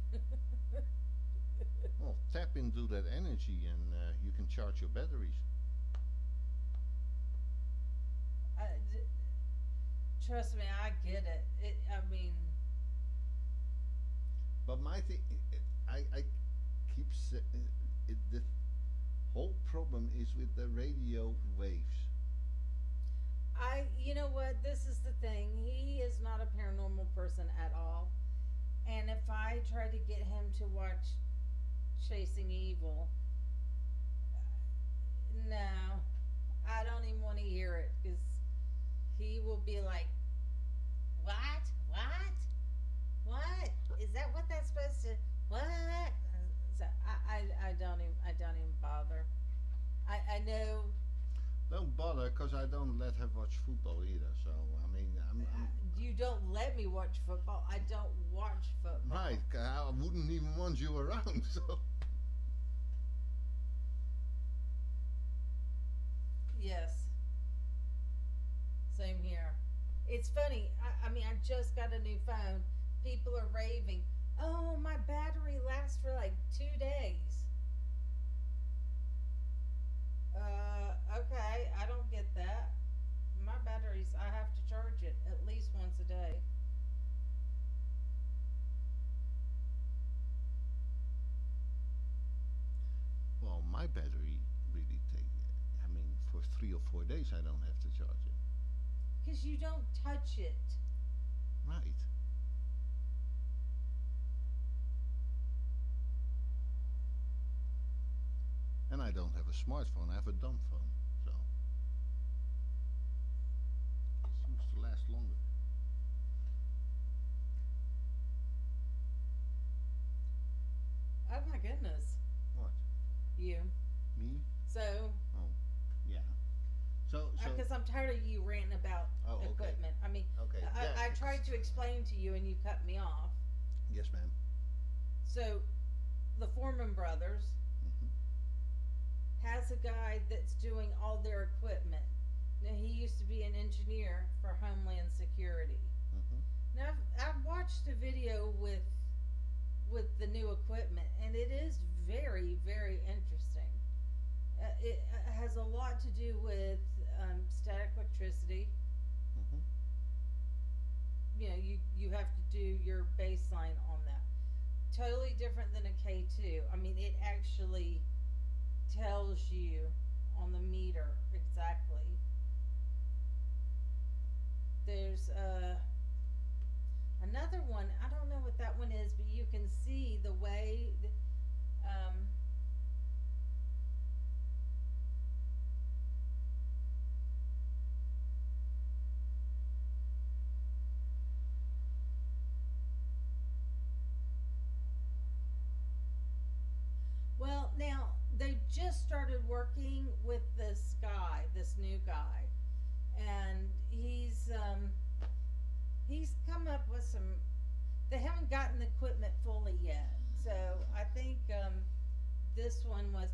well, tap into that energy and you can charge your batteries. Trust me, I get it. I mean, but my thing, I keep the whole problem is with the radio waves. you know what? This is the thing. He is not a paranormal person at all. And if I try to get him to watch Chasing Evil, no, I don't even want to hear it because he will be like, "What? What? What? Is that what that's supposed to? What?" So I don't even bother. I know. Don't bother, because I don't let her watch football either. So I mean, I'm You don't let me watch football. I don't watch football. right. 'Cause I wouldn't even want you around. So Yes. Same here. It's funny. I mean, I just got a new phone. People are raving. Oh, my battery lasts for like 2 days. Okay. I don't get that. My batteries, I have to charge it at least once a day. well, my battery really take. I mean, for 3 or 4 days, I don't have to charge it. Because you don't touch it. Right. And I don't have a smartphone. I have a dumb phone. So it seems to last longer. Oh my goodness. What? You. Me? So, Oh, yeah. So because I'm tired of you ranting about Oh, okay. equipment. I mean, okay. I Yeah. tried to explain to you and you cut me off. Yes, ma'am. So, the Foreman brothers Hmm. has a guy that's doing all their equipment. Now, he used to be an engineer for Homeland Security. Hmm. Now, I've watched a video with the new equipment, and it is very, very interesting. It has a lot to do with static electricity. Hmm. You know, you have to do your baseline on that. Totally different than a K2. I mean, it actually tells you on the meter exactly. There's another one. I don't know what that one is, but you can see the way. Um, just started working with this guy, this new guy, and he's come up with some. They haven't gotten the equipment fully yet, so I think this one was.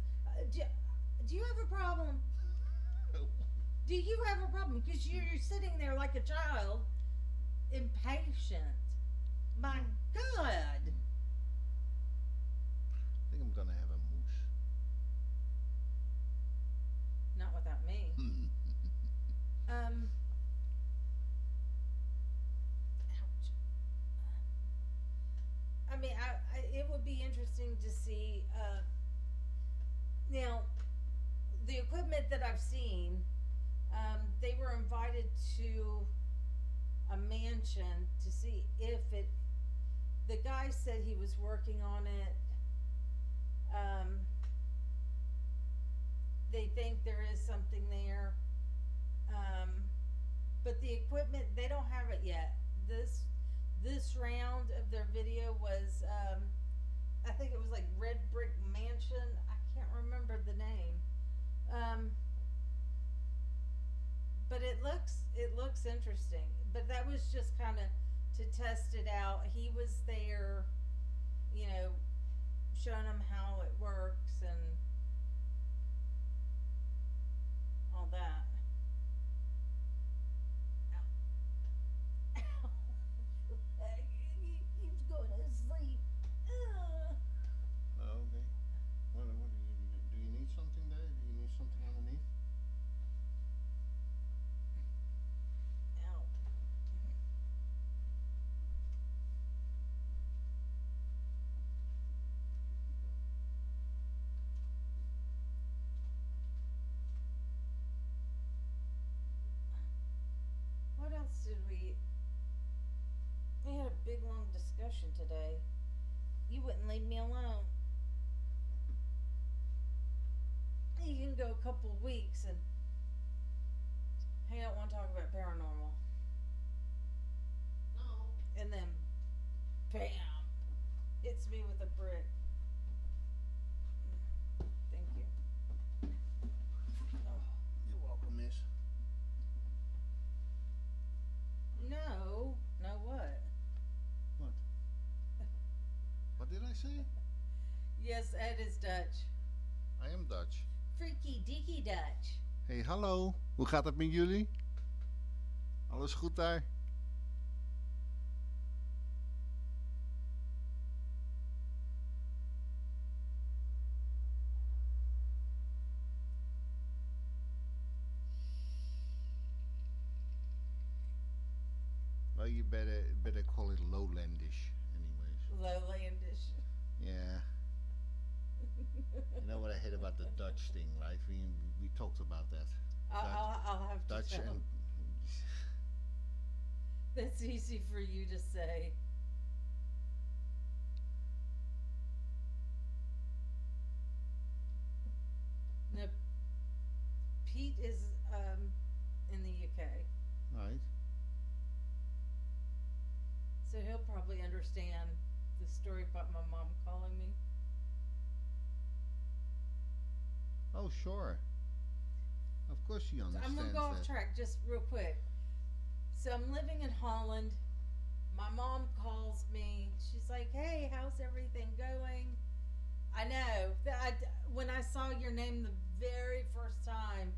Do you have a problem? Do you have a problem? Because you're sitting there like a child, impatient. My God. I think I'm gonna have a moose. Not without me. Ouch. I mean, it would be interesting to see. Now, the equipment that I've seen, they were invited to a mansion to see if it. The guy said he was working on it. They think there is something there. But the equipment, they don't have it yet. This round of their video was, I think it was like Red Brick Mansion. I can't remember the name. But it looks interesting. But that was just kind of to test it out. He was there, showing them how it works and all that. Ow. Ow. He keeps going to sleep. Ugh. Oh, okay. What do you need something there? Do you need something underneath? Ow. What else did we had a big long discussion today. You wouldn't leave me alone. You can go a couple weeks and hey, I don't want to talk about paranormal. No. And then bam, hits me with a brick. Thank you. Oh. You're welcome, miss. No what? What? What did I say? Yes, Ed is Dutch. I am Dutch. Freaky deaky Dutch. Hey, hallo. Hoe gaat het met jullie? Alles goed daar? Well, you better call it lowlandish, anyways. Lowlandish. Yeah. You know what I hate about the Dutch thing, right? We talked about that. I'll have to Dutch tell. and That's easy for you to say. No, Pete is in the UK, right. so he'll probably understand the story about my mom calling me. Oh, sure. Of course she So understands I'm gonna go off that. track just real quick. So I'm living in Holland. My mom calls me. She's like, "Hey, how's everything going?" I know that when I saw your name the very first time,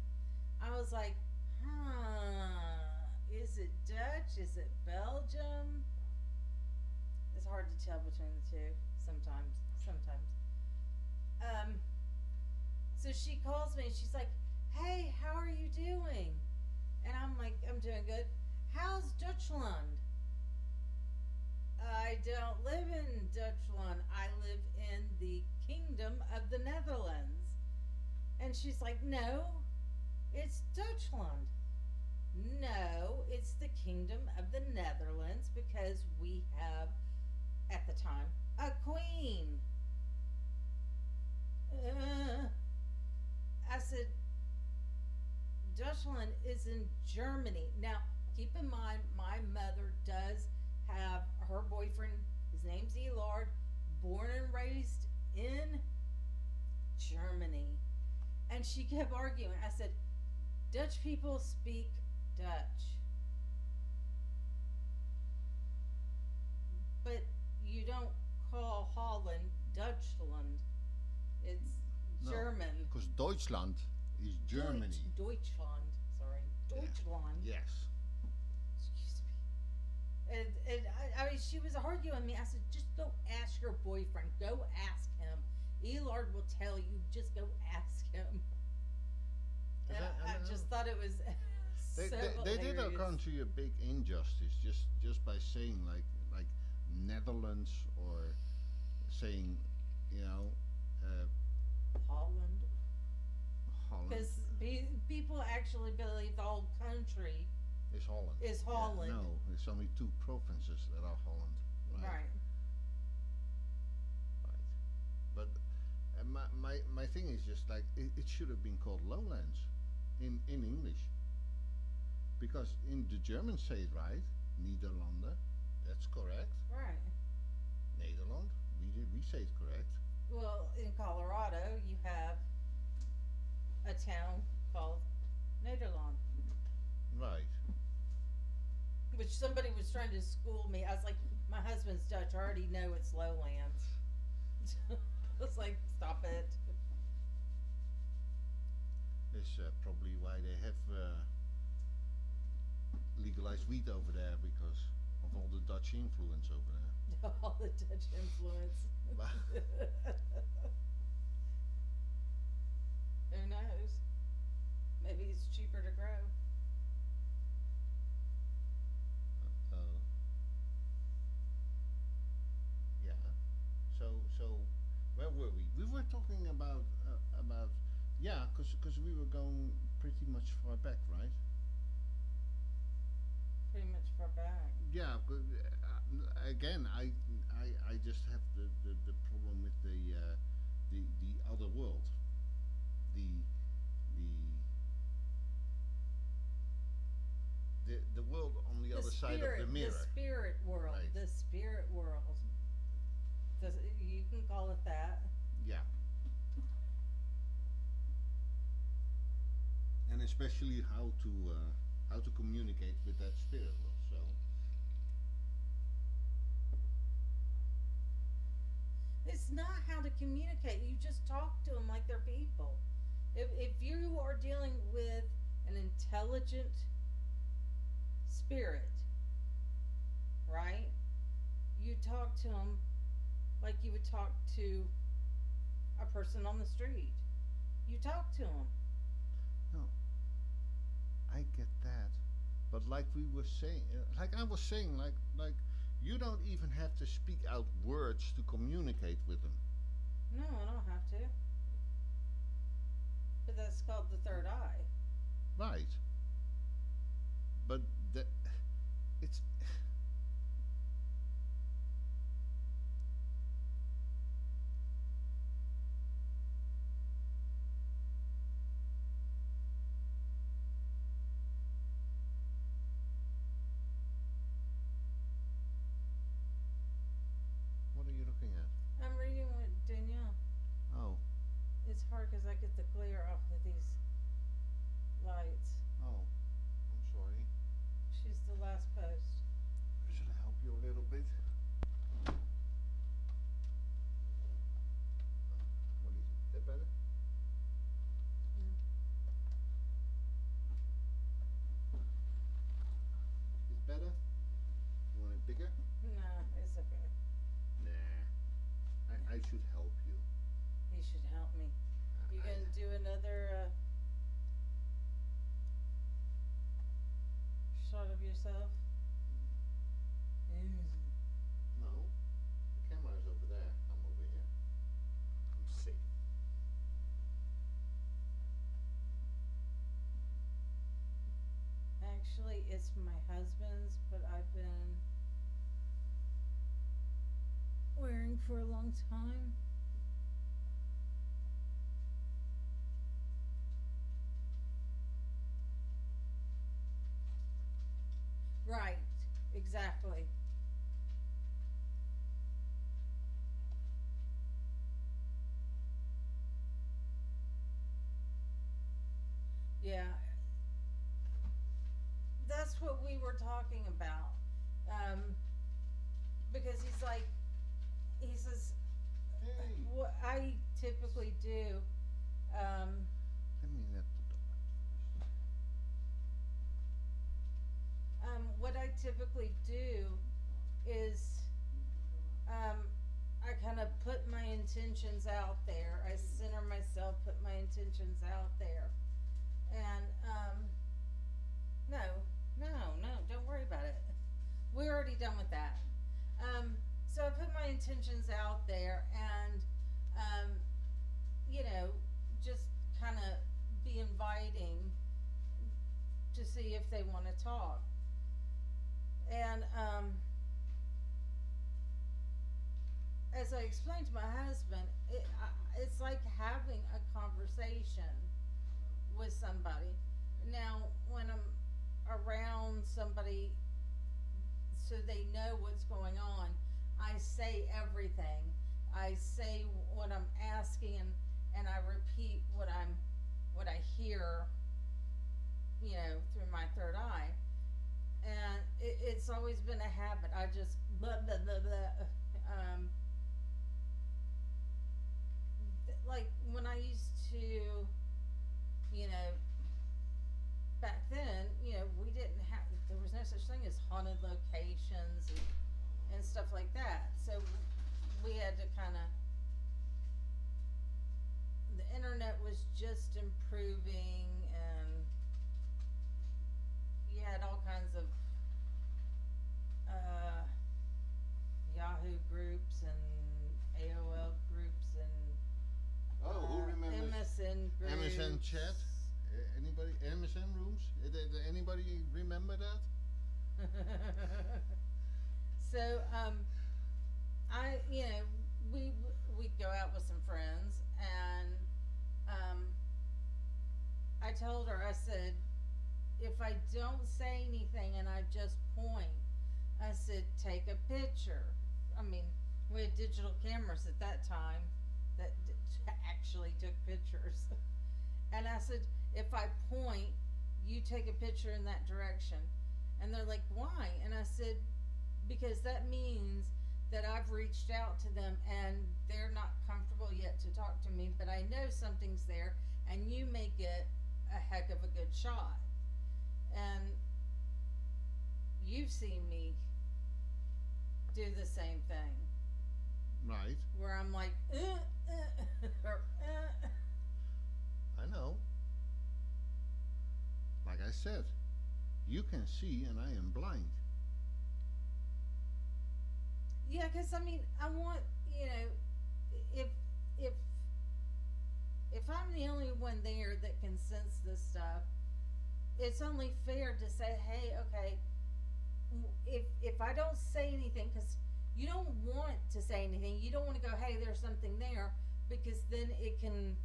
I was like, is it Dutch? Is it Belgium? It's hard to tell between the two sometimes. So she calls me and she's like, "Hey, how are you doing?" And I'm like, "I'm doing good. How's Dutchland?" "I don't live in Dutchland. I live in the Kingdom of the Netherlands." And she's like, "No, it's Dutchland." "No, it's the Kingdom of the Netherlands because we have, at the time, a queen." I said, "Dutchland is in Germany." Now, keep in mind, my mother does have her boyfriend, his name's Elard, born and raised in Germany. And she kept arguing. I said, Dutch people speak Dutch. But you don't call Holland Dutchland. It's No, German. because Deutschland is Germany. Deutschland. Sorry. Deutschland. Yes. Excuse me. And she was arguing with me. I said, just go ask your boyfriend. Go ask him. Elard will tell you. Just go ask him. And I just thought it was They did our country a big injustice just by saying like Netherlands or saying, you know, Holland. Holland Because people actually believe the whole country is Holland. is Holland. Yeah, no, there's only two provinces that are Holland. Right. Right. But my thing is just like it should have been called Lowlands in English. Because in the Germans say it right, Nederlanden, that's correct. Right. Nederland, we say it correct. Well, in Colorado, you have a town called Nederland, Right. which somebody was trying to school me. I was like, my husband's Dutch. I already know it's lowlands. I was like, stop it. It's probably why they have legalized weed over there because of all the Dutch influence over there. All the Dutch influence. Who knows? Maybe it's cheaper to grow. Yeah. So where were we? We were talking about yeah, because we were going pretty much far back, right? Pretty much far back. Yeah. Again, I just have the problem with the other world, the world on the other side of the mirror. The spirit world. Right. The spirit world. You can call it that. Yeah. And especially how to communicate with that spirit world. So. It's not how to communicate. You just talk to them like they're people. If you are dealing with an intelligent spirit, right? You talk to them like you would talk to a person on the street. You talk to them. No, I get that, but like we were saying, like I was saying, like you don't even have to speak out words to communicate with them. No, I don't have to. But that's called the third eye. Right. But it's. What are you looking at? I'm reading with Danielle. Oh, It's hard because I get the glare off of these lights. oh, I'm sorry. She's the last post. Should I help you a little bit? What is it? That better? Mm. Is better? You want it bigger? Nah, it's okay. Nah. I should help you. You should help me. You I- gonna do another shot of yourself? No. The camera is over there. I'm over here. I'm safe. Actually, it's my husband's, but I've been wearing for a long time. Right, exactly. Yeah, that's what we were talking about. Um, because he's like, he says, Hey, what I typically do, um, let me let the dog what I typically do is, um, I kind of put my intentions out there. I center myself, put my intentions out there. And, no, no, don't worry about it. We're already done with that. So I put my intentions out there and, um, you know, just kind of be inviting to see if they want to talk. And, as I explained to my husband, it's like having a conversation with somebody. Now, when I'm around somebody so they know what's going on, I say everything. I say what I'm asking, and I repeat what I hear, you know, through my third eye. And it's always been a habit. I just blah blah blah blah. Like when I used to, you know, back then, you know, we didn't have, there was no such thing as haunted locations and stuff like that. So we had to kind of, the internet was just improving, and you had all kinds of uh, Yahoo groups and AOL groups and Oh, who remembers MSN groups. MSN chat? Anybody? MSN rooms? Anybody remember that? So, you know, we'd go out with some friends, and I told her, I said, if I don't say anything and I just point, I said, take a picture. I mean, we had digital cameras at that time that actually took pictures. And I said, if I point, you take a picture in that direction. And they're like, why? And I said, because that means that I've reached out to them and they're not comfortable yet to talk to me, but I know something's there, and you may get a heck of a good shot. And you've seen me do the same thing. Right. Where I'm like, or, I know. Like I said, you can see and I am blind. Yeah, because I mean, I want, you know, if if if I'm the only one there that can sense this stuff, it's only fair to say, hey, okay, if I don't say anything, because you don't want to say anything, you don't want to go, hey, there's something there, because then it can,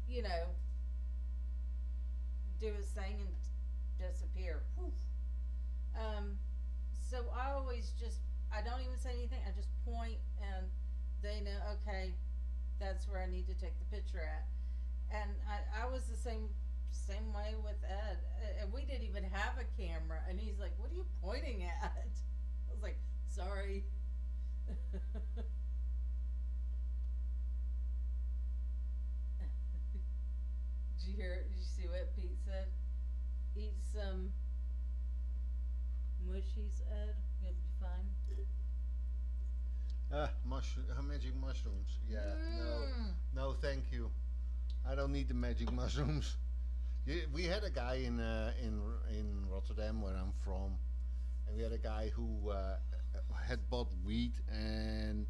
you know, do its thing and disappear. Poof. So I always just, I don't even say anything. I just point, and they know, okay, that's where I need to take the picture at. And I was the same way with Ed. And we didn't even have a camera. And he's like, what are you pointing at? I was like, sorry. Did you hear? Did you see what Pete said? Eat some mushies, Ed. You'll be fine. Magic mushrooms. Yeah, no, thank you. I don't need the magic mushrooms. We had a guy in Rotterdam, where I'm from, and we had a guy who had bought weed, and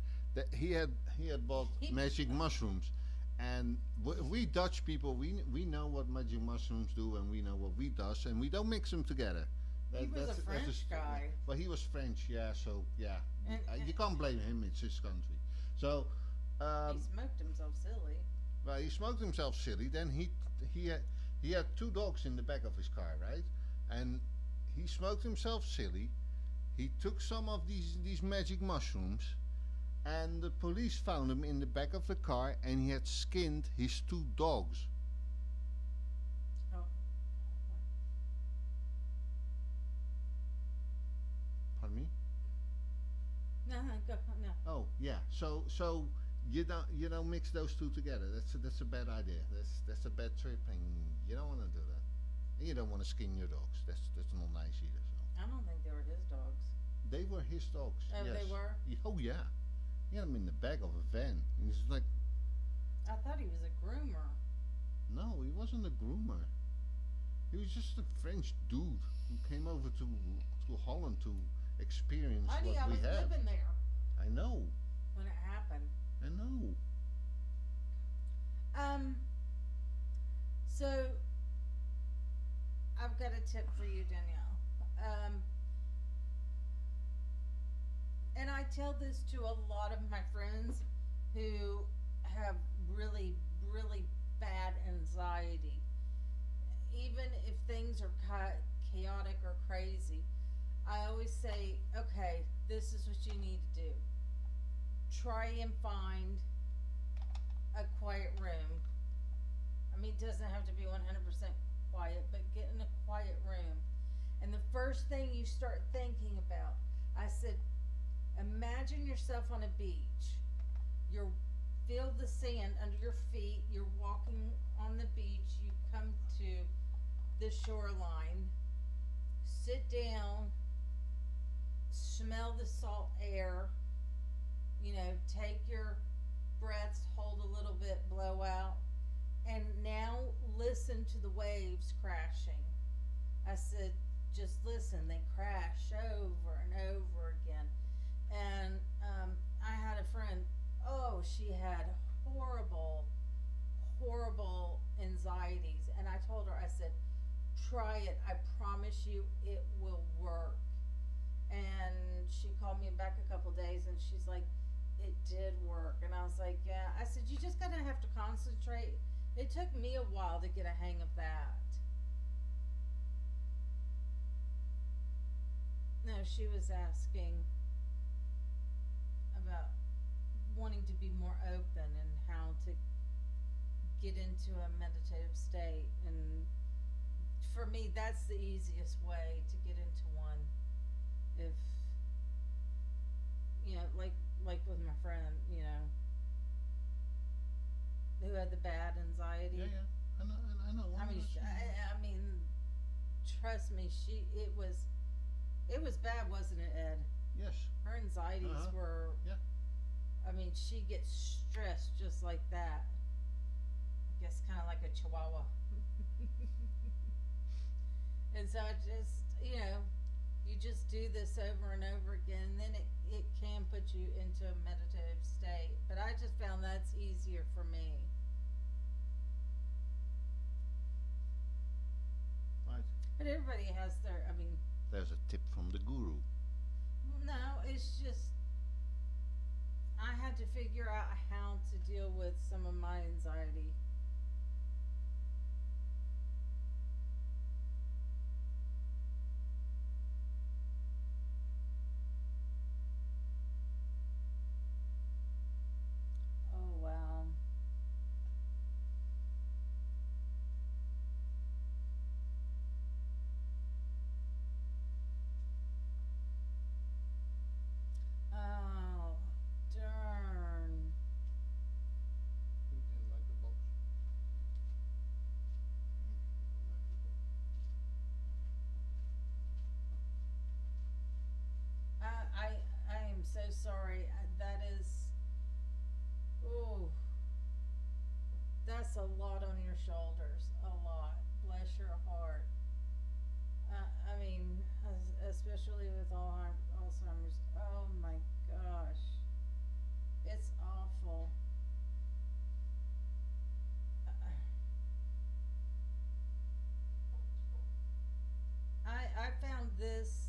he had bought magic mushrooms. And we Dutch people, we know what magic mushrooms do, and we know what weed does, and we don't mix them together. He was a French guy. Well, he was French, yeah. So yeah, you can't blame him. It's his country. So he smoked himself silly. well, he smoked himself silly. Then he had two dogs in the back of his car, right? And he smoked himself silly. He took some of these magic mushrooms, and the police found him in the back of the car, and he had skinned his two dogs. Oh, Oh yeah. So you don't mix those two together. That's a bad idea. That's a bad trip, and you don't want to do that. And you don't want to skin your dogs. That's not nice either. So I don't think they were his dogs. they were his dogs. Oh, Yes. they were? Oh yeah. He had them in the back of a van. And he's like, I thought he was a groomer. no, he wasn't a groomer. He was just a French dude who came over to Holland to experience Honey, what I we was have. living there I know. when it happened. I know. Um, so I've got a tip for you, Danielle. And I tell this to a lot of my friends who have really, really bad anxiety. Even if things are chaotic or crazy, I always say, okay, this is what you need to do. Try and find a quiet room. I mean, it doesn't have to be 100% quiet, but get in a quiet room. And the first thing you start thinking about, I said, imagine yourself on a beach. You feel the sand under your feet. You're walking on the beach. You come to the shoreline. Sit down. Smell the salt air. Take your breaths, hold a little bit, blow out. And now listen to the waves crashing. I said, just listen. They crash over and over again. And I had a friend, she had horrible, horrible anxieties. And I told her, I said, try it. I promise you it will work. And she called me back a couple days and she's like, it did work. And I was like, yeah. I said, you just gotta have to concentrate. It took me a while to get a hang of that. No, she was asking about wanting to be more open and how to get into a meditative state. And for me, that's the easiest way to get into one. If like with my friend, who had the bad anxiety. Yeah. I know. I mean, trust me, it was bad, wasn't it, Ed? Yes. Her anxieties were. Yeah. I mean, she gets stressed just like that. I guess kind of like a chihuahua. And so I just, you just do this over and over again, and then it can put you into a meditative state. But I just found that's easier for me. Right. But everybody has There's a tip from the guru. no, it's just, I had to figure out how to deal with some of my anxiety. Oh, wow. Oh, darn. You didn't like the box? I am so sorry. That is, oh, that's a lot on your shoulders. A lot. Bless your heart. I mean, especially with Alzheimer's. Oh my gosh. It's awful. I found this,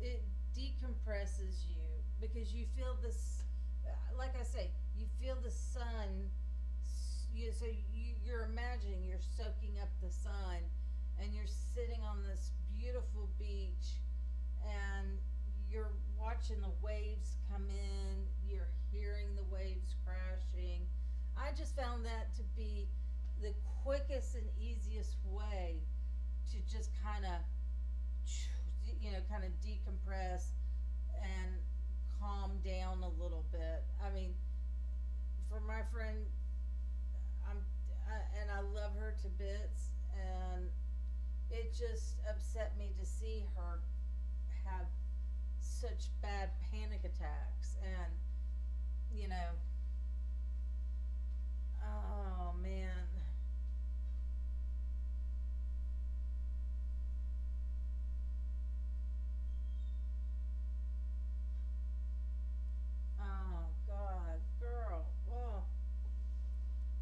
it decompresses you because you feel this, like I say, you feel the sun. You're imagining you're soaking up the sun, and you're sitting on this beautiful beach, and you're watching the waves come in. You're hearing the waves crashing. I just found that to be the quickest and easiest way to just kind of decompress and calm down a little bit. I mean, for my friend, I'm, and I love her to bits, and it just upset me to see her have such bad panic attacks, and you know, oh man. Oh God, girl. Oh,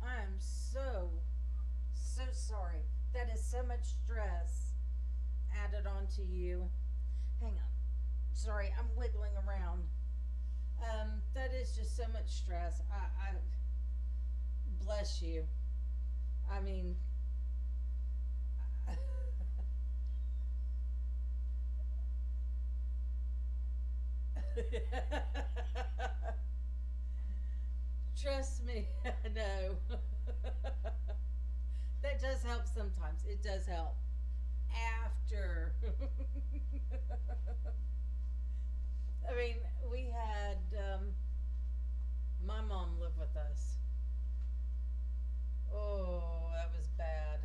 I am so sorry. That is so much stress added onto you. Hang on. Sorry, I'm wiggling around. That is just so much stress. I bless you. I mean, trust me, I know. That does help sometimes. It does help. After. I mean, we had my mom live with us. Oh, that was bad.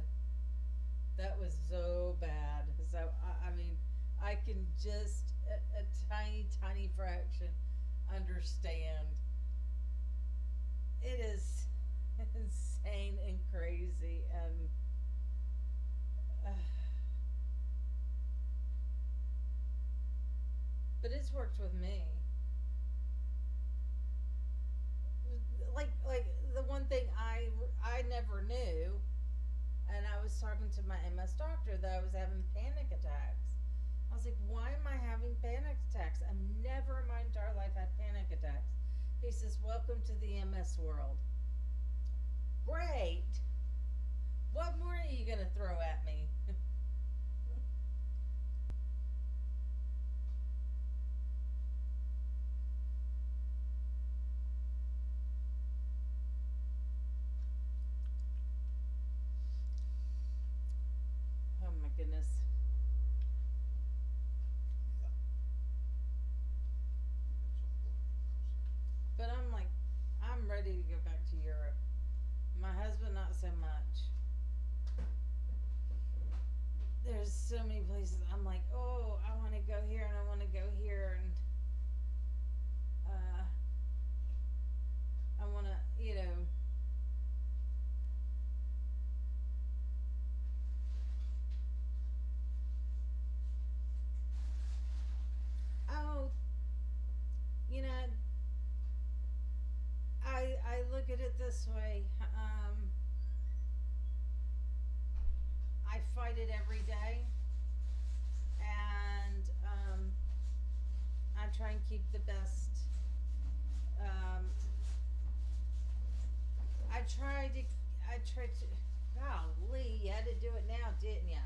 That was so bad. So, I mean, I can just a tiny fraction understand. It is insane and crazy, and but it's worked with me. Like the one thing I never knew, and I was talking to my MS doctor that I was having panic attacks. I was like, why am I having panic attacks? I've never in my entire life had panic attacks. He says, welcome to the MS world. Great. What more are you gonna throw at me? Oh my goodness. Yeah. But I'm like, I'm ready to go back to Europe. My husband, not so much. There's so many places I'm like, oh, I want to go here and I want to go here, and uh, I want to, oh, you know, I look at it this way. I fight it every day, and I try and keep the best. Um, I try to. I try to. Golly, you had to do it now, didn't you?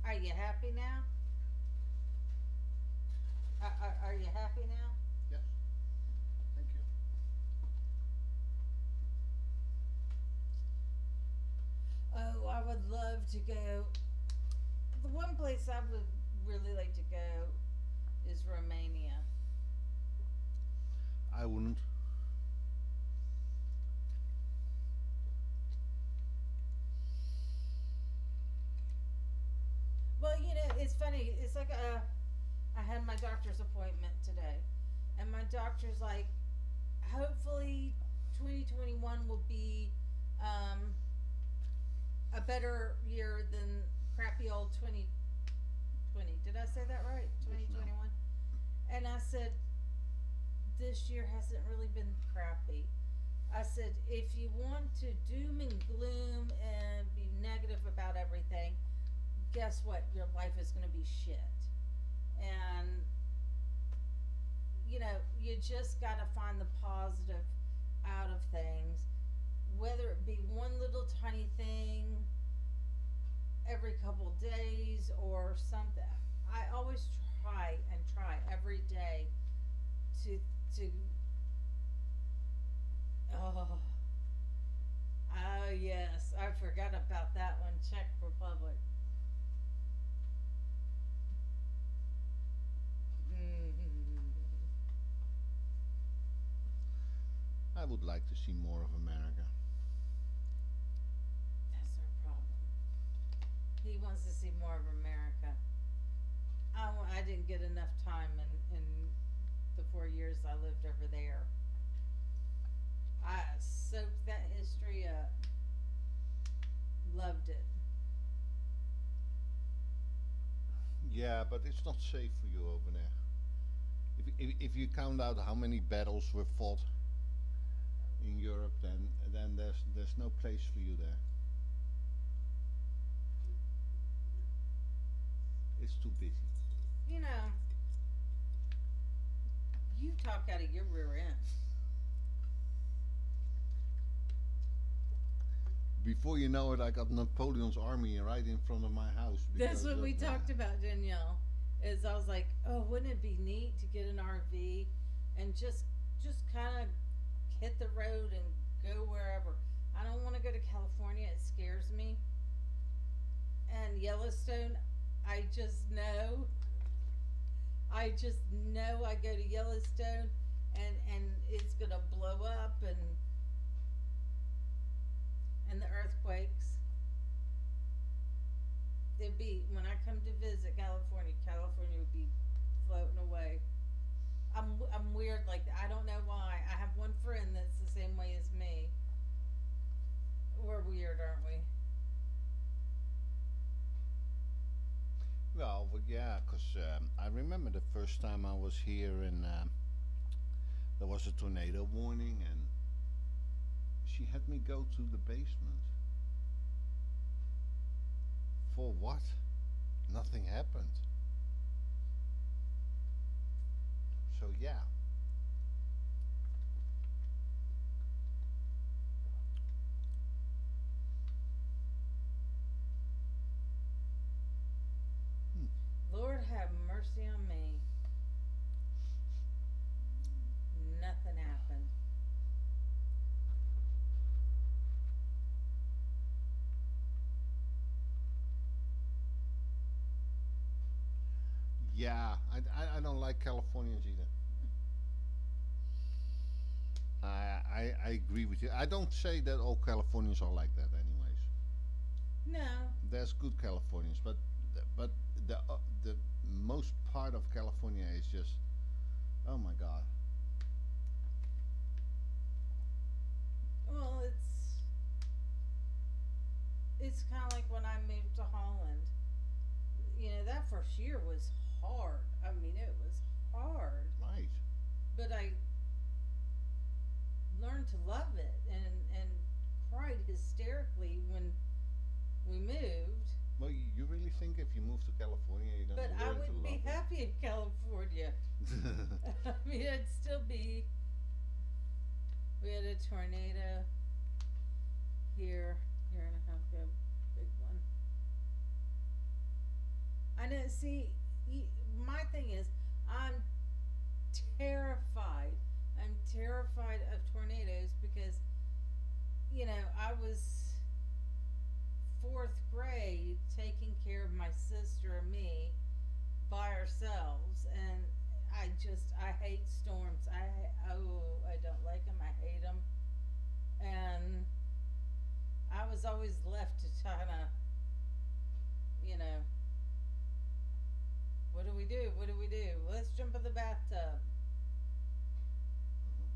Are you happy now? Are you happy now? Yes. Thank you. Oh, I would love to go. The one place I would really like to go is Romania. I wouldn't. Well, it's funny. It's like I had my doctor's appointment today, and my doctor's like, hopefully, 2021 will be um, a better year than crappy old 2020. Did I say that right? Yes, ma'am. 2021. And I said, this year hasn't really been crappy. I said, if you want to doom and gloom and be negative about everything, guess what? Your life is going to be shit. And, you just got to find the positive out of things, whether it be one little tiny thing every couple days or something. I always try every day to oh, yes, I forgot about that one. Czech Republic. I would like to see more of America. That's our problem. He wants to see more of America. I didn't get enough time in the 4 years I lived over there. I soaked that history up. Loved it. Yeah, but it's not safe for you over there. If you count out how many battles were fought in Europe, then there's no place for you there. It's too busy. You know, you talk out of your rear end. Before you know it, I got Napoleon's army right in front of my house. That's because what of we that. talked about, Danielle. Is I was like, oh, wouldn't it be neat to get an RV and just kind of hit the road and go wherever. I don't want to go to California. It scares me. And Yellowstone, I just know. I just know I go to Yellowstone and it's gonna blow up and the earthquakes. It'd be when I come to visit California. California would be floating away. I'm weird like that. I don't know why. I have one friend that's the same way as me. We're weird, aren't we? Well, yeah, because I remember the first time I was here and there was a tornado warning, and she had me go to the basement. For what? Nothing happened. So yeah. Lord have mercy on me. Nothing happened. Yeah, I don't like Californians either. I agree with you. I don't say that all Californians are like that, anyways. No. There's good Californians, but the most part of California is just, oh my God. Well, it's kind of like when I moved to Holland. You know, that first year was hard. I mean, it was hard. Right. But I learned to love it and cried hysterically when we moved. Well, you really think if you move to California, you're But gonna I learn to wouldn't be love happy in California. I mean, I'd still be. We had a tornado here and a half ago, big one. I know. See, my thing is, I'm terrified. I'm terrified of tornadoes because, you know, I was fourth grade taking care of my sister and me by ourselves, and I hate storms. I don't like them. I hate them, and I was always left to kind of, you know, what do we do? What do we do? Let's jump in the bathtub. Mhm.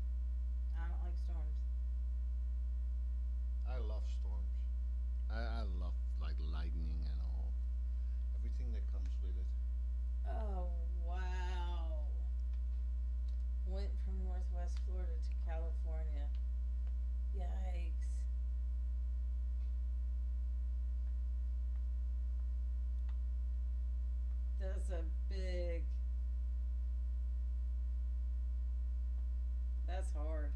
I don't like storms. I love storms. I love like lightning and all, everything that comes with it. Oh, wow. Went from Northwest Florida to California. Yikes. That's a big. That's hard.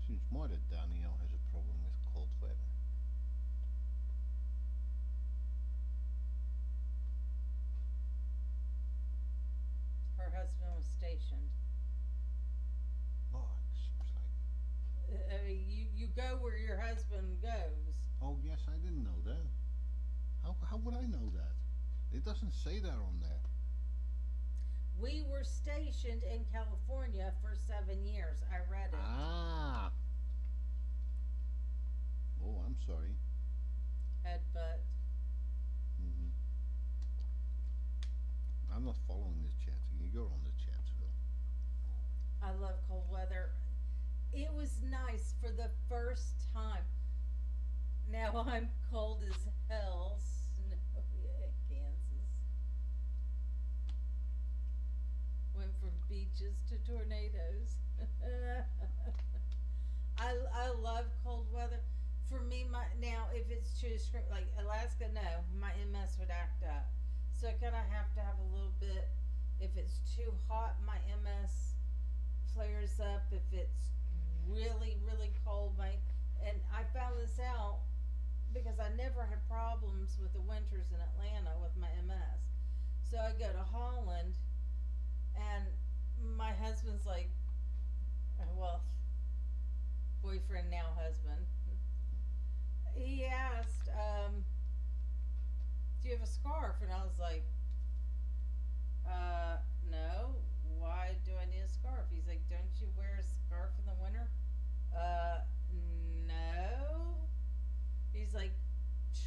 Seems more that Danielle has a problem with cold weather. Her husband was stationed. Oh, it seems like. I mean, you go where your husband goes. Oh yes, I didn't know that. How would I know that? It doesn't say that on there. We were stationed in California for 7 years. I read it. Ah. Oh, I'm sorry. Headbutt. Hmm. I'm not following this chat. You're on the chat, Phil. I love cold weather. It was nice for the first time. Now I'm cold as hell. Snow, yeah, Kansas. Went from beaches to tornadoes. I love cold weather. For me, my now if it's too extreme, like Alaska, no, my MS would act up. So I kind of have to have a little bit. If it's too hot, my MS flares up. If it's really cold, my and I found this out because I never had problems with the winters in Atlanta with my MS. So I go to Holland, and my husband's like, well, boyfriend now husband. He asked, "Do you have a scarf?" And I was like, no. Why do I need a scarf?" He's like, "Don't you wear a scarf in the winter?" No. He's like,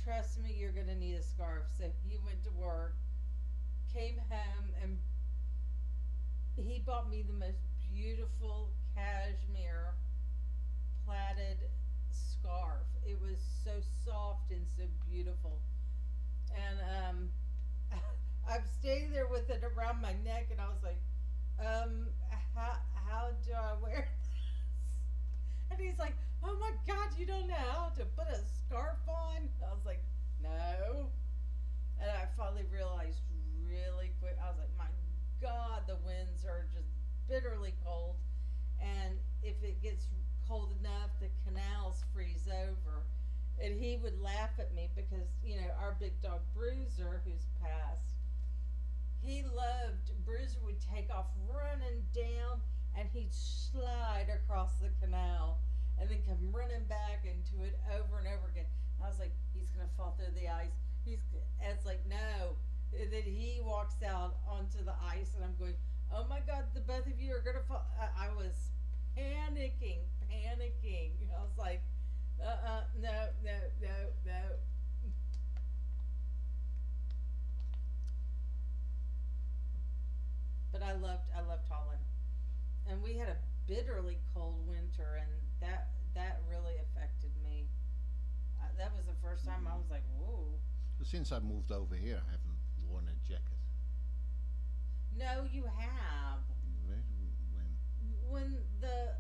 "Trust me, you're gonna need a scarf." So he went to work, came home, and he bought me the most beautiful cashmere plaited scarf. It was so soft and so beautiful. And I'm standing there with it around my neck, and I was like, how do I wear this? And he's like, "Oh my God, you don't know how to put a scarf on?" I was like, "No." And I finally realized really quick. I was like, "My God, the winds are just bitterly cold, and if it gets cold enough, the canals freeze over." And he would laugh at me because our big dog Bruiser, who's passed, he loved Bruiser would take off running down, and he'd slide across the canal and then come running back into it over and over again. I was like, "He's gonna fall through the ice." It's like, no. And then he walks out onto the ice, and I'm going, "Oh my God, the both of you are gonna fall." I was panicking. I was like, no. But I loved Holland, and we had a bitterly cold winter, and that really affected me. That was the first time I was like, "Whoa." Since I moved over here, I haven't worn a jacket. No, you have. When? When the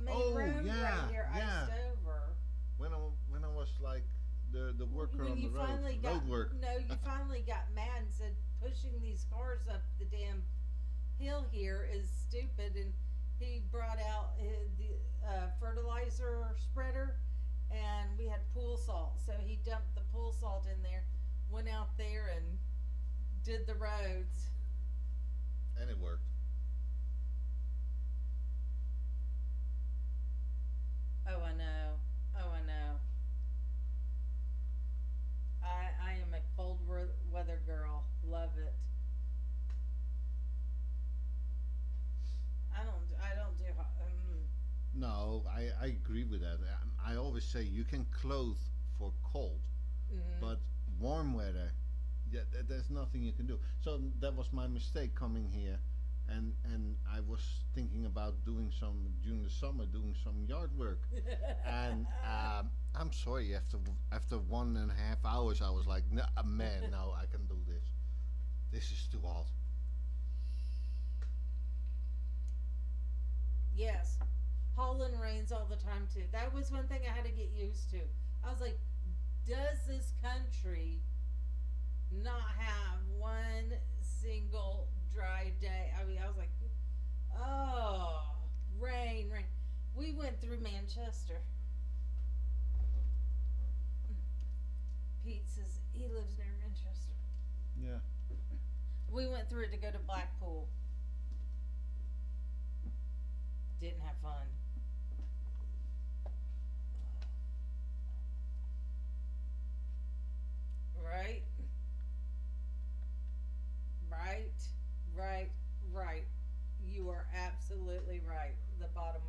main Oh, road yeah, right here yeah. iced over. When I was like the worker When on you the road, finally got road work. no, you finally got mad and said pushing these cars up the damn hill here is stupid, and he brought out the fertilizer spreader, and we had pool salt, so he dumped the pool salt in there, went out there and did the roads. And it worked. Oh, I know. I am a cold weather girl. Love it. I don't do hot. No, I agree with that. I always say you can clothe for cold, but warm weather, yeah, there's nothing you can do. So that was my mistake coming here, and I was thinking about doing some during the summer, doing some yard work, and I'm sorry. After 1.5 hours, I was like, no, man, no, I can do this. This is too hot. Yes. Holland rains all the time too. That was one thing I had to get used to. I was like, does this country not have one single dry day? I mean, I was like, oh, rain. We went through Manchester. Pete says he lives near Manchester. Yeah. We went through it to go to Blackpool. Didn't have fun. Right? Right? Right? Right. You are absolutely right. The bottom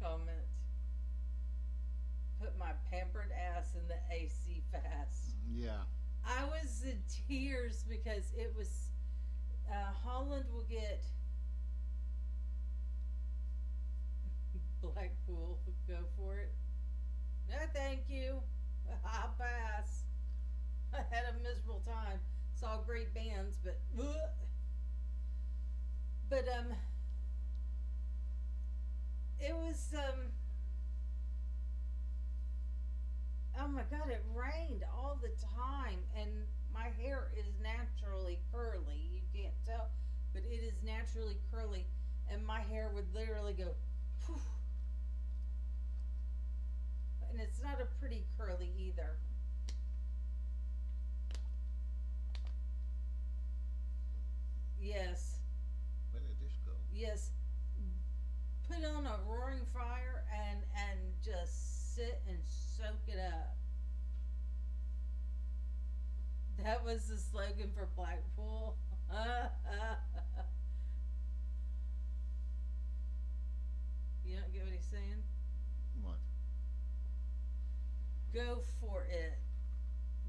comment. Put my pampered ass in the AC fast. Yeah. I was in tears because it was. Holland will get Blackpool. Go for it. No, thank you. I'll pass. I had a miserable time. Saw great bands, but it was oh my god, it rained all the time, and my hair is naturally curly. You can't tell, but it is naturally curly, and my hair would literally go poof. And it's not a pretty curly either. Yes, Where did this go? yes. Put on a roaring fire and just sit and soak it up. That was the slogan for Blackpool. You don't get what he's saying? What? Go for it.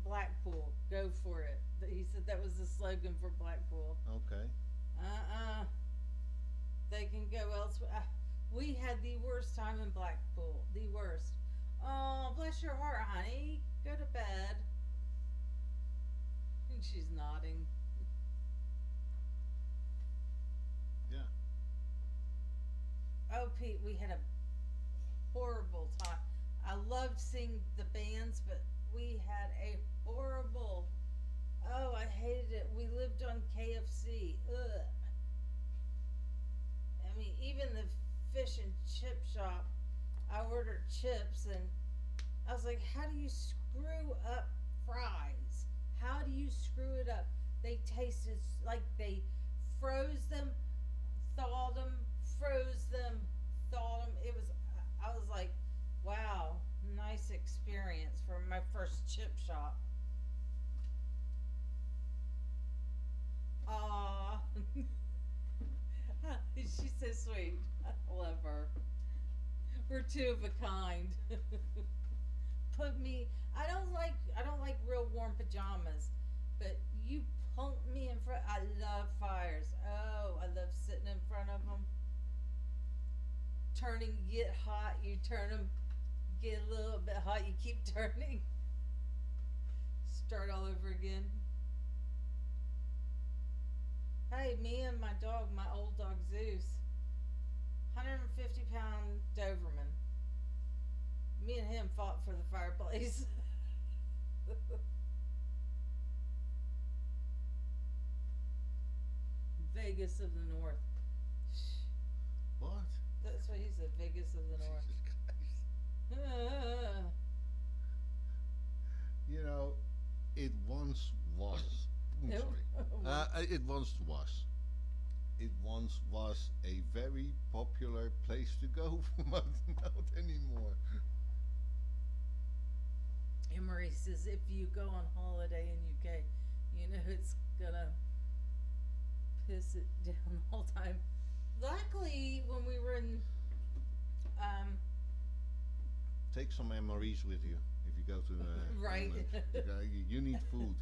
Blackpool. Go for it. He said that was the slogan for Blackpool. Okay. They can go elsewhere. We had the worst time in Blackpool. The worst. Oh, bless your heart, honey. Go to bed. And she's nodding. Yeah. Oh, Pete, we had a horrible time. I loved seeing the bands, but we had a horrible. Oh, I hated it. We lived on KFC. Ugh. I mean, even the fish and chip shop, I ordered chips, and I was like, how do you screw up fries? How do you screw it up? They tasted like they froze them, thawed them, froze them, thawed them. It was, I was like, wow, nice experience for my first chip shop. Aw. She's so sweet. I love her. We're two of a kind. I don't like real warm pajamas, but you punk me in front. I love fires. Oh, I love sitting in front of them. Turning, get hot, you turn them, get a little bit hot, you keep turning. Start all over again. Hey, me and my dog, my old dog Zeus, 150-pound Doberman. Me and him fought for the fireplace. Vegas of the North. What? That's what he said, Vegas of the North. Jesus Christ. You know, it once was. I'm Nope. sorry. It once was. It once was a very popular place to go, but not anymore. And Marie says if you go on holiday in UK, you know it's gonna piss it down the whole time. Luckily, when we were in, Take some MREs with you if you go to Right. England. You need food.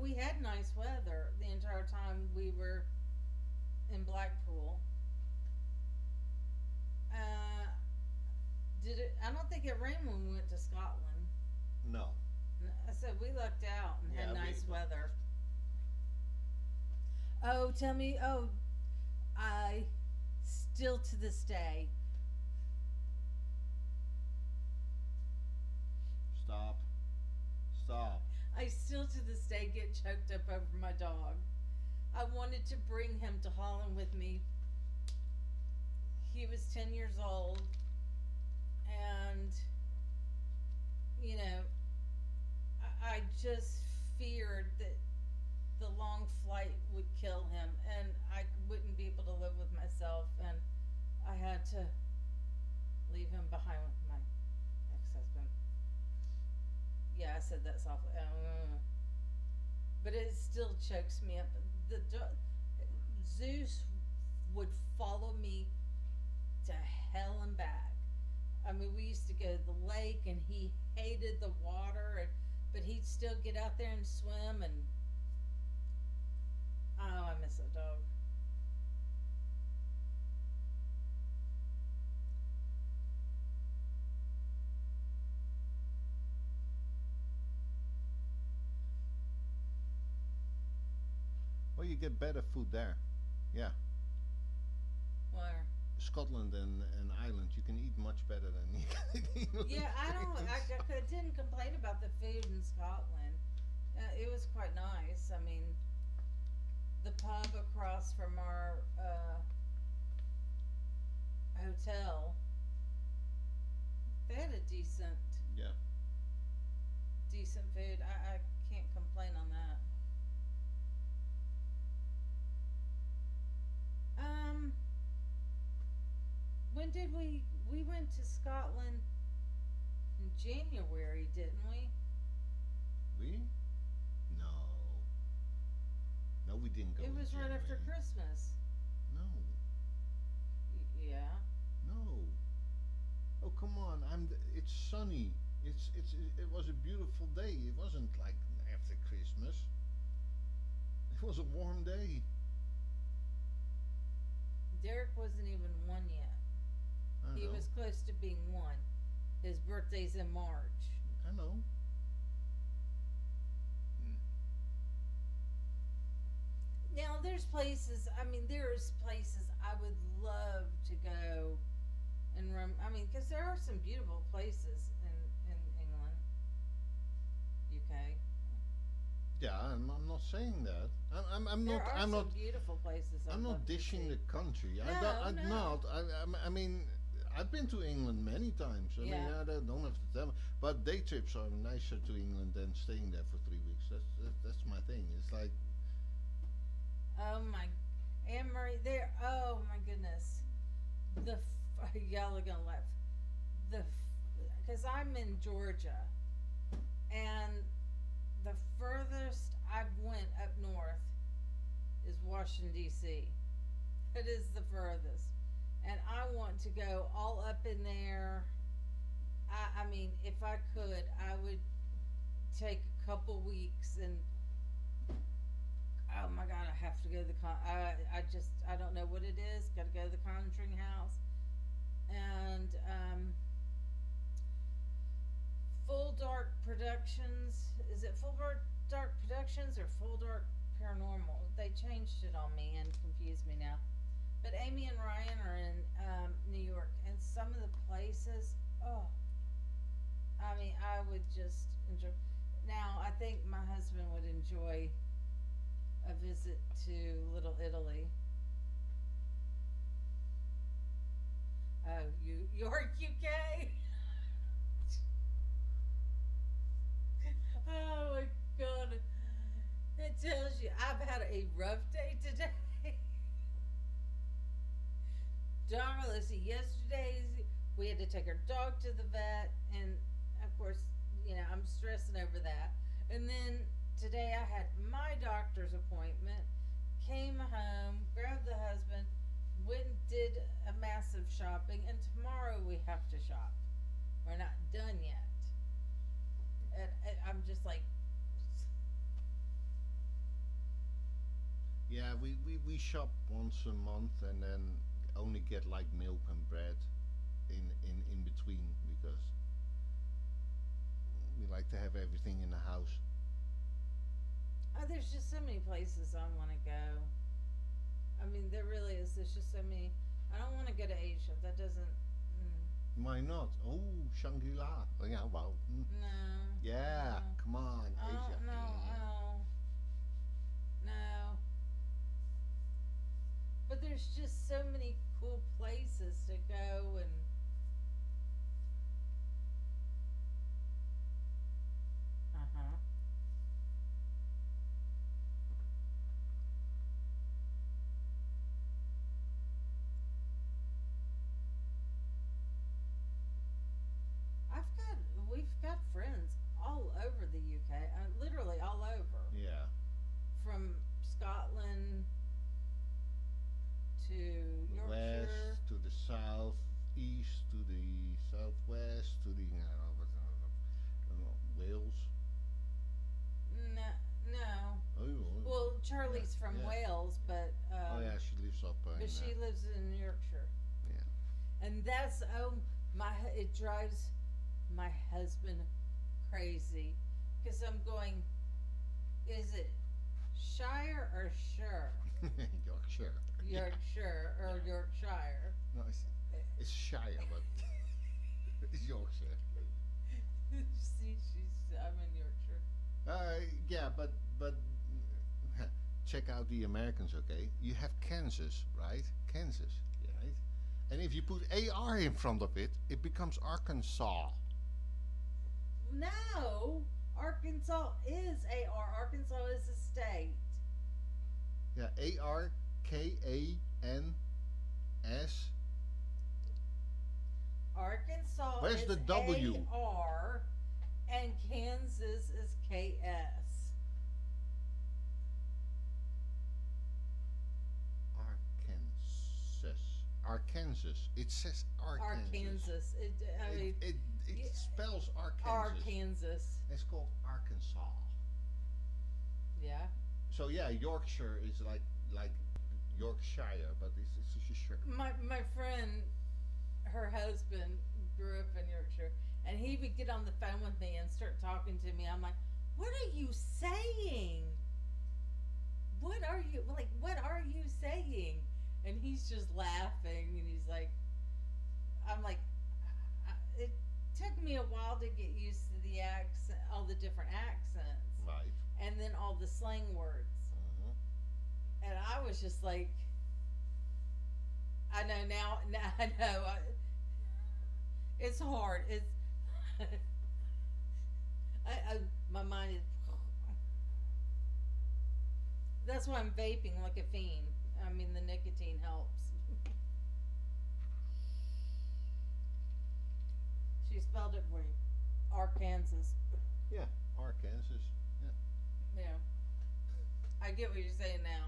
We had nice weather the entire time we were in Blackpool. Did it? I don't think it rained when we went to Scotland. No. I said we lucked out and Yeah, had we- nice weather. Oh, tell me. Oh, I still to this day. Stop. Stop. I still to this day get choked up over my dog. I wanted to bring him to Holland with me. He was 10 years old, and you know, I just feared that the long flight would kill him, and I wouldn't be able to live with myself, and I had to leave him behind with my ex-husband. Yeah, I said that softly. But it still chokes me up. Zeus would follow me to hell and back. I mean, we used to go to the lake, and he hated the water, but he'd still get out there and swim. And oh, I miss that dog. Well, you get better food there. Yeah. Where? Scotland and Ireland, you can eat much better than you can in England. Yeah, I didn't complain about the food in Scotland. It was quite nice. I mean, the pub across from our hotel, they had a Yeah. decent food. I can't complain on that. When did we went to Scotland in January, didn't we? We? No. No, we didn't go. It in was right after January. Christmas. No. Yeah. No. Oh, come on. It's sunny. It was a beautiful day. It wasn't like after Christmas. It was a warm day. Derek wasn't even one yet. I He know. was close to being one. His birthday's in March. I know. Now there's places. I mean, there's places I would love to go and I mean, because there are some beautiful places in England, UK. Yeah, I'm not saying that. I'm There not. are I'm some not. beautiful places. I'm I'd love not to dishing see. the country. No, I'm no. not. I mean, I've been to England many times. I mean, Yeah. I don't have to tell. But day trips are nicer to England than staying there for 3 weeks. That's my thing. It's like, Oh my, Anne Marie, there. Oh my goodness, y'all are gonna laugh. Because I'm in Georgia, and the furthest I went up north is Washington D.C. It is the furthest, and I want to go all up in there. I mean, if I could, I would take a couple weeks and. Oh my God! I have to go to the I don't know what it is. Got to go to the Conjuring House, and Full Dark Productions. Is it Full Dark Productions or Full Dark Paranormal? They changed it on me and confused me now. But Amy and Ryan are in New York, and some of the places. Oh, I mean, I would just enjoy. Now, I think my husband would enjoy a visit to Little Italy. Oh, York, UK. Oh my God! It tells you I've had a rough day today. Listen, yesterday we had to take our dog to the vet, and of course, I'm stressing over that. And then today I had my doctor's appointment, came home, grabbed the husband, went and did a massive shopping, and tomorrow we have to shop. We're not done yet. And I'm just like, yeah, we shop once a month and then only get like milk and bread in between because we like to have everything in the house. there's just so many places I want to go. I mean, there really is. There's just so many. I don't want to go to Asia. That doesn't. Why not? Oh, Shangri-La. Oh, yeah, well. No. Yeah, No. come on, Asia. No. But there's just so many cool places to go and. got friends all over the UK, literally all over, Yeah. from Scotland to The Yorkshire. west to the south, east to the southwest to the Wales. No, no. Oh, Well, Charlie's yeah, from yeah. Wales, but Oh yeah, she lives up in. but she lives in Yorkshire, Yeah. and that's it drives my husband crazy because I'm going, is it Shire or Shire? Yorkshire. Yorkshire or Yeah. Yorkshire? No, it's Shire, but it's Yorkshire. See, I'm in Yorkshire. Yeah, but check out the Americans, okay? You have Kansas, right? Kansas, yeah, right? And if you put AR in front of it, it becomes Arkansas. No, Arkansas is AR. Arkansas is a state. Yeah, ARKANS. Arkansas Where's is the W? AR, and Kansas is KS. Arkansas. It says Arkansas. Arkansas. I mean, It yeah, spells Arkansas. Arkansas. It's called Arkansas. Yeah. So yeah, Yorkshire is like Yorkshire, but it's Yorkshire. My friend, her husband grew up in Yorkshire, and he would get on the phone with me and start talking to me. I'm like, "What are you saying? What are you like? What are you saying?" And he's just laughing, and he's like, "I'm like, it took me a while to get used to the accent, all the different accents, Right. and then all the slang words." Uh-huh. And I was just like, I know now. I know. It's hard. It's. My mind is. That's why I'm vaping like a fiend. I mean, the nicotine helps. She spelled it for you. Arkansas. Yeah, Arkansas. Yeah. Yeah. I get what you're saying now.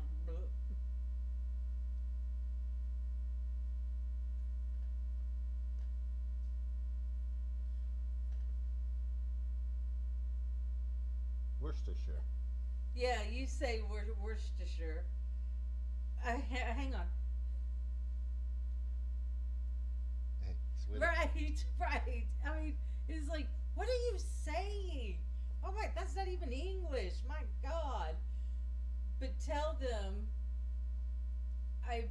Worcestershire. Yeah, you say Worcestershire. Hang on. Hey, it's with Right, right. I mean, it's like, what are you saying? Oh my, that's not even English. My God. But tell them, I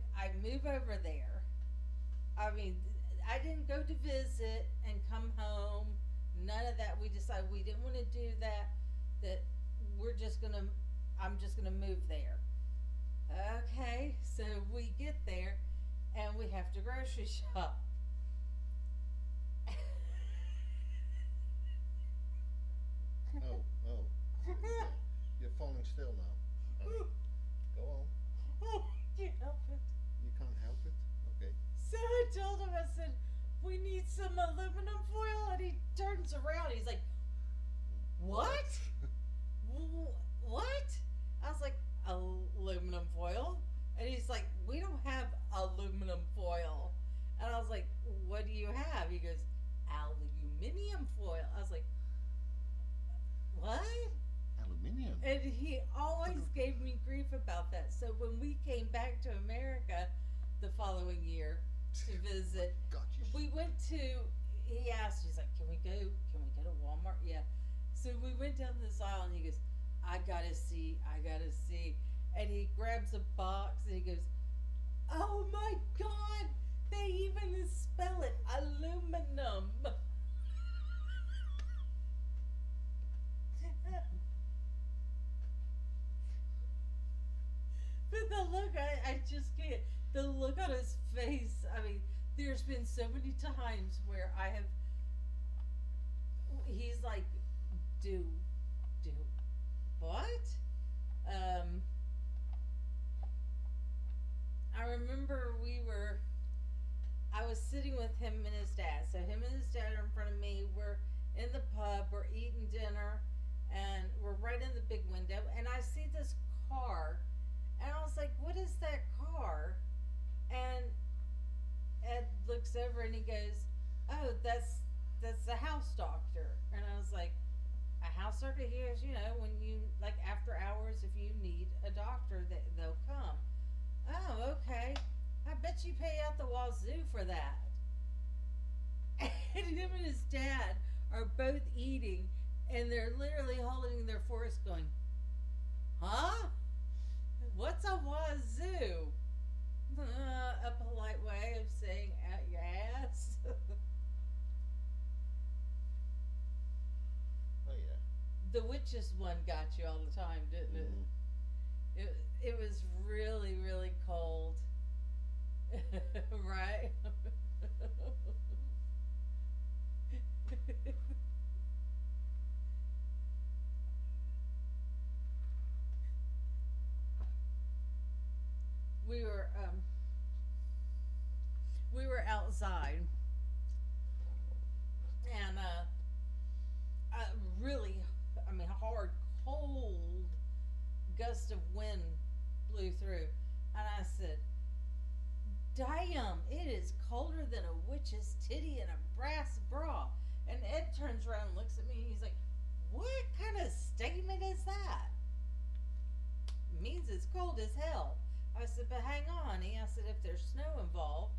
move over there. I mean, I didn't go to visit and come home. None of that. We decided we didn't want to do that. That I'm just gonna move there. Okay, so we get there, and we have to grocery shop. Oh. You're falling still now. Go on. Oh, I can't help it. You can't help it? Okay. So I told him, I said, we need some aluminum foil, and he turns around, he's like, what? What? I was like, aluminum foil? And he's like, we don't have aluminum foil. And I was like, what do you have? He goes, aluminium foil. I was like, what? Aluminium. And he always gave me grief about that. So when we came back to America the following year to visit, God, we went to, he asked, he's like, can we go to Walmart? Yeah. So we went down this aisle, and he goes, I gotta see. And he grabs a box, and he goes, oh my God, they even spell it aluminum. But the look, I just can't. The look on his face, I mean, there's been so many times where he's like, do what? I remember I was sitting with him and his dad. So him and his dad are in front of me. We're in the pub. We're eating dinner, and we're right in the big window. And I see this car, and I was like, "What is that car?" And Ed looks over and he goes, "Oh, that's the house doctor." And I was like, "A house doctor here is, when you like after hours, if you need a doctor, they'll come." Oh, okay. I bet you pay out the wazoo for that. And him and his dad are both eating, and they're literally holding their forks, going, "Huh? What's a wazoo?" A polite way of saying out your ass. Oh yeah. The witches one got you all the time, didn't it? Mm-hmm. It was really, really cold. Right? we were um we were outside, and really, I mean, hard, cold gust of wind blew through, and I said, "Damn, it is colder than a witch's titty in a brass bra." And Ed turns around and looks at me, and he's like, "What kind of statement is that?" "It means it's cold as hell." I said, "But hang on, honey." I said, "If there's snow involved,"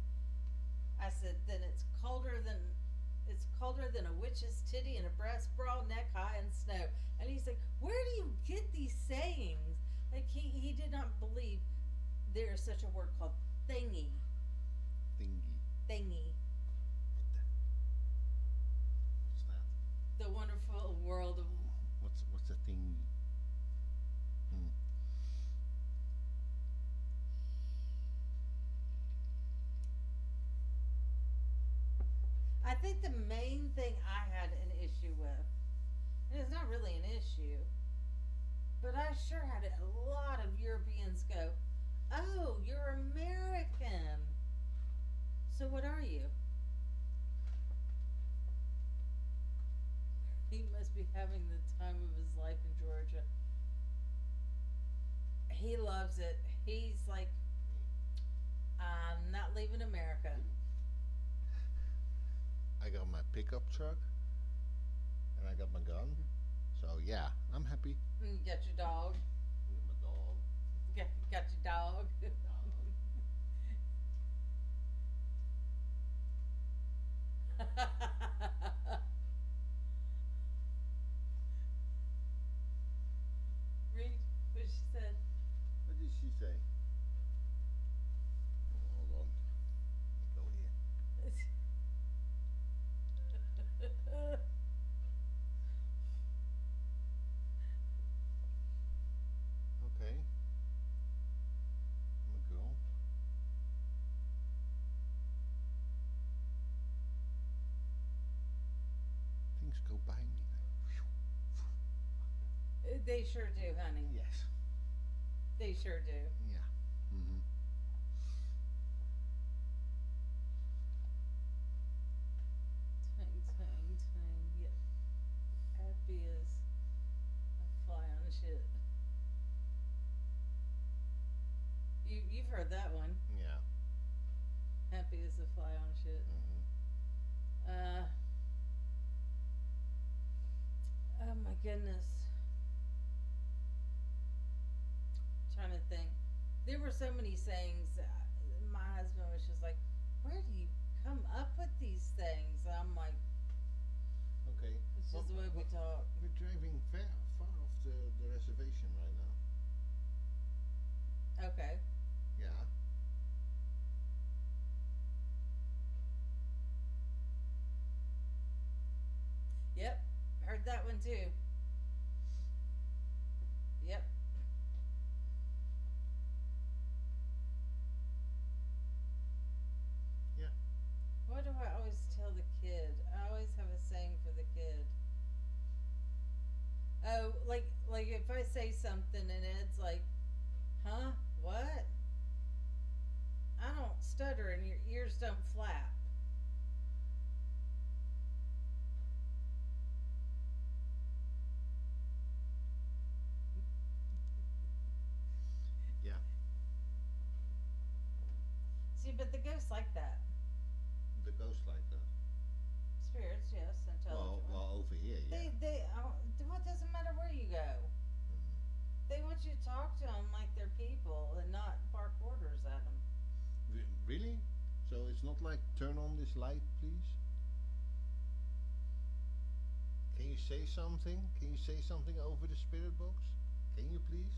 I said, "then it's colder than a witch's titty in a brass bra, neck high in snow." And he's like, "Where do you get these sayings?" Like he did not believe there is such a word called thingy. Thingy. What's that? The wonderful world of. What's a thingy? Hmm. I think the main thing I had an issue with, and it's not really an issue, but I sure had a lot of Europeans go, "Oh, you're American. So what are you?" He must be having the time of his life in Georgia. He loves it. He's like, "I'm not leaving America." I got my pickup truck, and I got my gun. So yeah, I'm happy. And you got your dog. With my dog. Got your dog. Read what she said. What did she say? Oh, hold on. Let me go here. Okay. I'm a girl. Things go by me like. They sure do, honey. Yes. They sure do. Yeah. Mm-hmm. Tang, tang, tang. Yep. Happy as a fly on shit. You've heard that one. Yeah. Happy as a fly on shit. Mm-hmm. Oh my goodness. Trying to think. There were so many sayings. My husband was just like, "Where do you come up with these things?" And I'm like, Okay. "It's just the way we talk." We're driving far off the reservation right now. Okay. Yeah. Yep. Heard that one too. Yep. Yeah. What do I always tell the kid? I always have a saying for the kid. Oh, like if I say something and Ed's like, "Huh? What?" I don't stutter and your ears don't flap. See, but the ghosts like that. The ghost like that. Spirits, yes, intelligent. Well, over here, yeah. Well, it doesn't matter where you go. Mhm. They want you to talk to them like they're people and not bark orders at them. Really? So it's not like turn on this light, please. Can you say something? Can you say something over the spirit box? Can you please?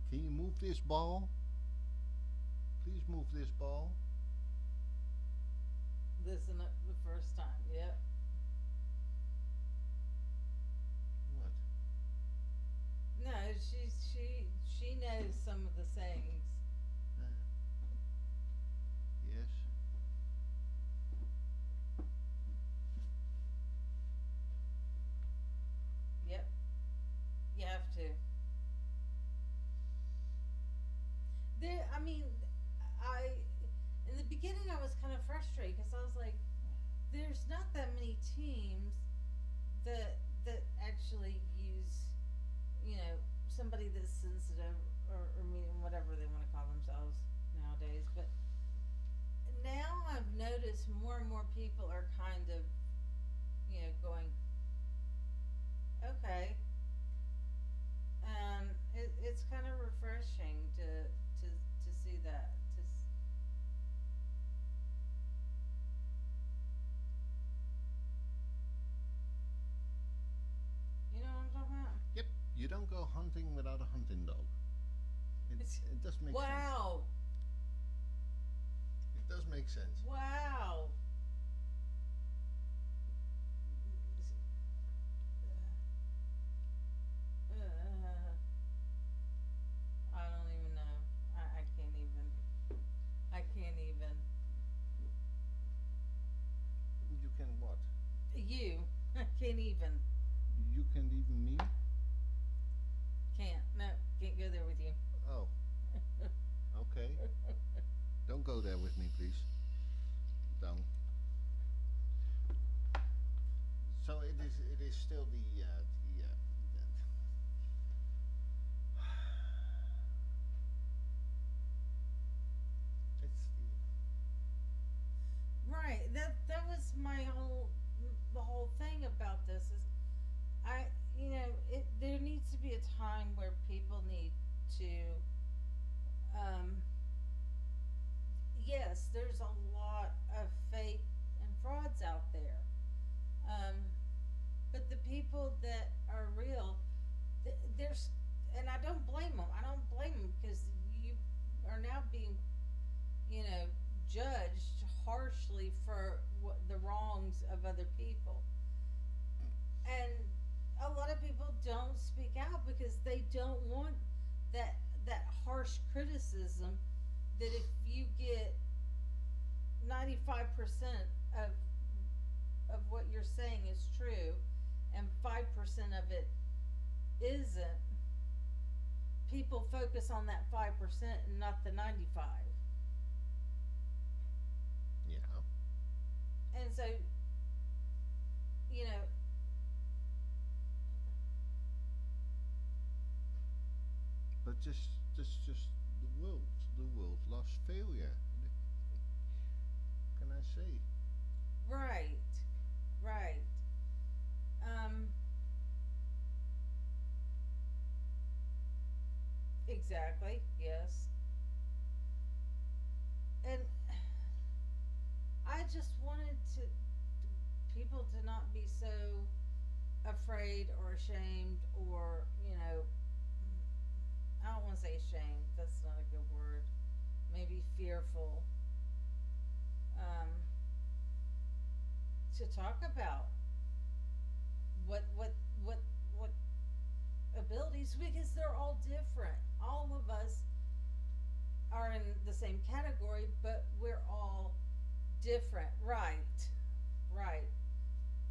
Can you move this ball? Please move this ball. Listen up the first time. Yep. What? No, she knows some of the sayings. Uh, yes. Yep. You have to. I mean, I in the beginning I was kind of frustrated because I was like, there's not that many teams that actually use, somebody that's sensitive or whatever they want to call themselves nowadays. But now I've noticed more and more people are kind of, going, okay. It's kind of refreshing to see that. You know what I'm talking about? Yep. You don't go hunting without a hunting dog. It does make sense. Wow. It does make sense. Wow. I don't even know. I can't even. I can't even. You can what? You. I can't even. You can even me? Can't. No. Can't go there with you. Oh, okay. Don't go there with me, please. Don't. So it is still it's Right. That was the whole thing about this is there needs to be a time where people need to yes, there's a lot of fake and frauds out there. But the people that are real, there's, and I don't blame them. I don't blame them because you are now being, judged harshly for the wrongs of other people. And a lot of people don't speak out because they don't want that harsh criticism that if you get 95% of what you're saying is true and 5% of it isn't, people focus on that 5% and not the 95. yeah. And so, you know, But just the world loves failure. Can I say? right, right. Exactly, yes. And I just wanted people to not be so afraid or ashamed or, I don't want to say ashamed, that's not a good word. Maybe fearful. Um, to talk about what abilities, because they're all different. All of us are in the same category, but we're all different. Right. Right.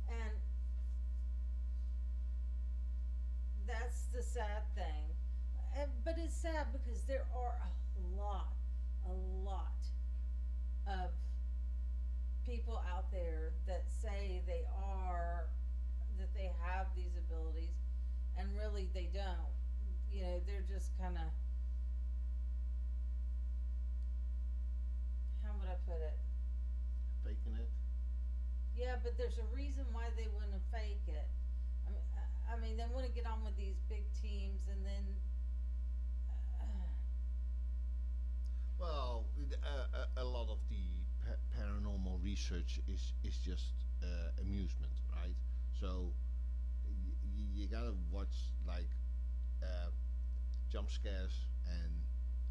And that's the sad thing. But it's sad because there are a lot of people out there that say that they have these abilities, and really they don't. they're just kind of, how would I put it? Faking it. Yeah, but there's a reason why they want to fake it. I mean, they want to get on with these big teams, and then, Well, a lot of the paranormal research is just amusement, right? So you gotta watch like uh, jump scares, and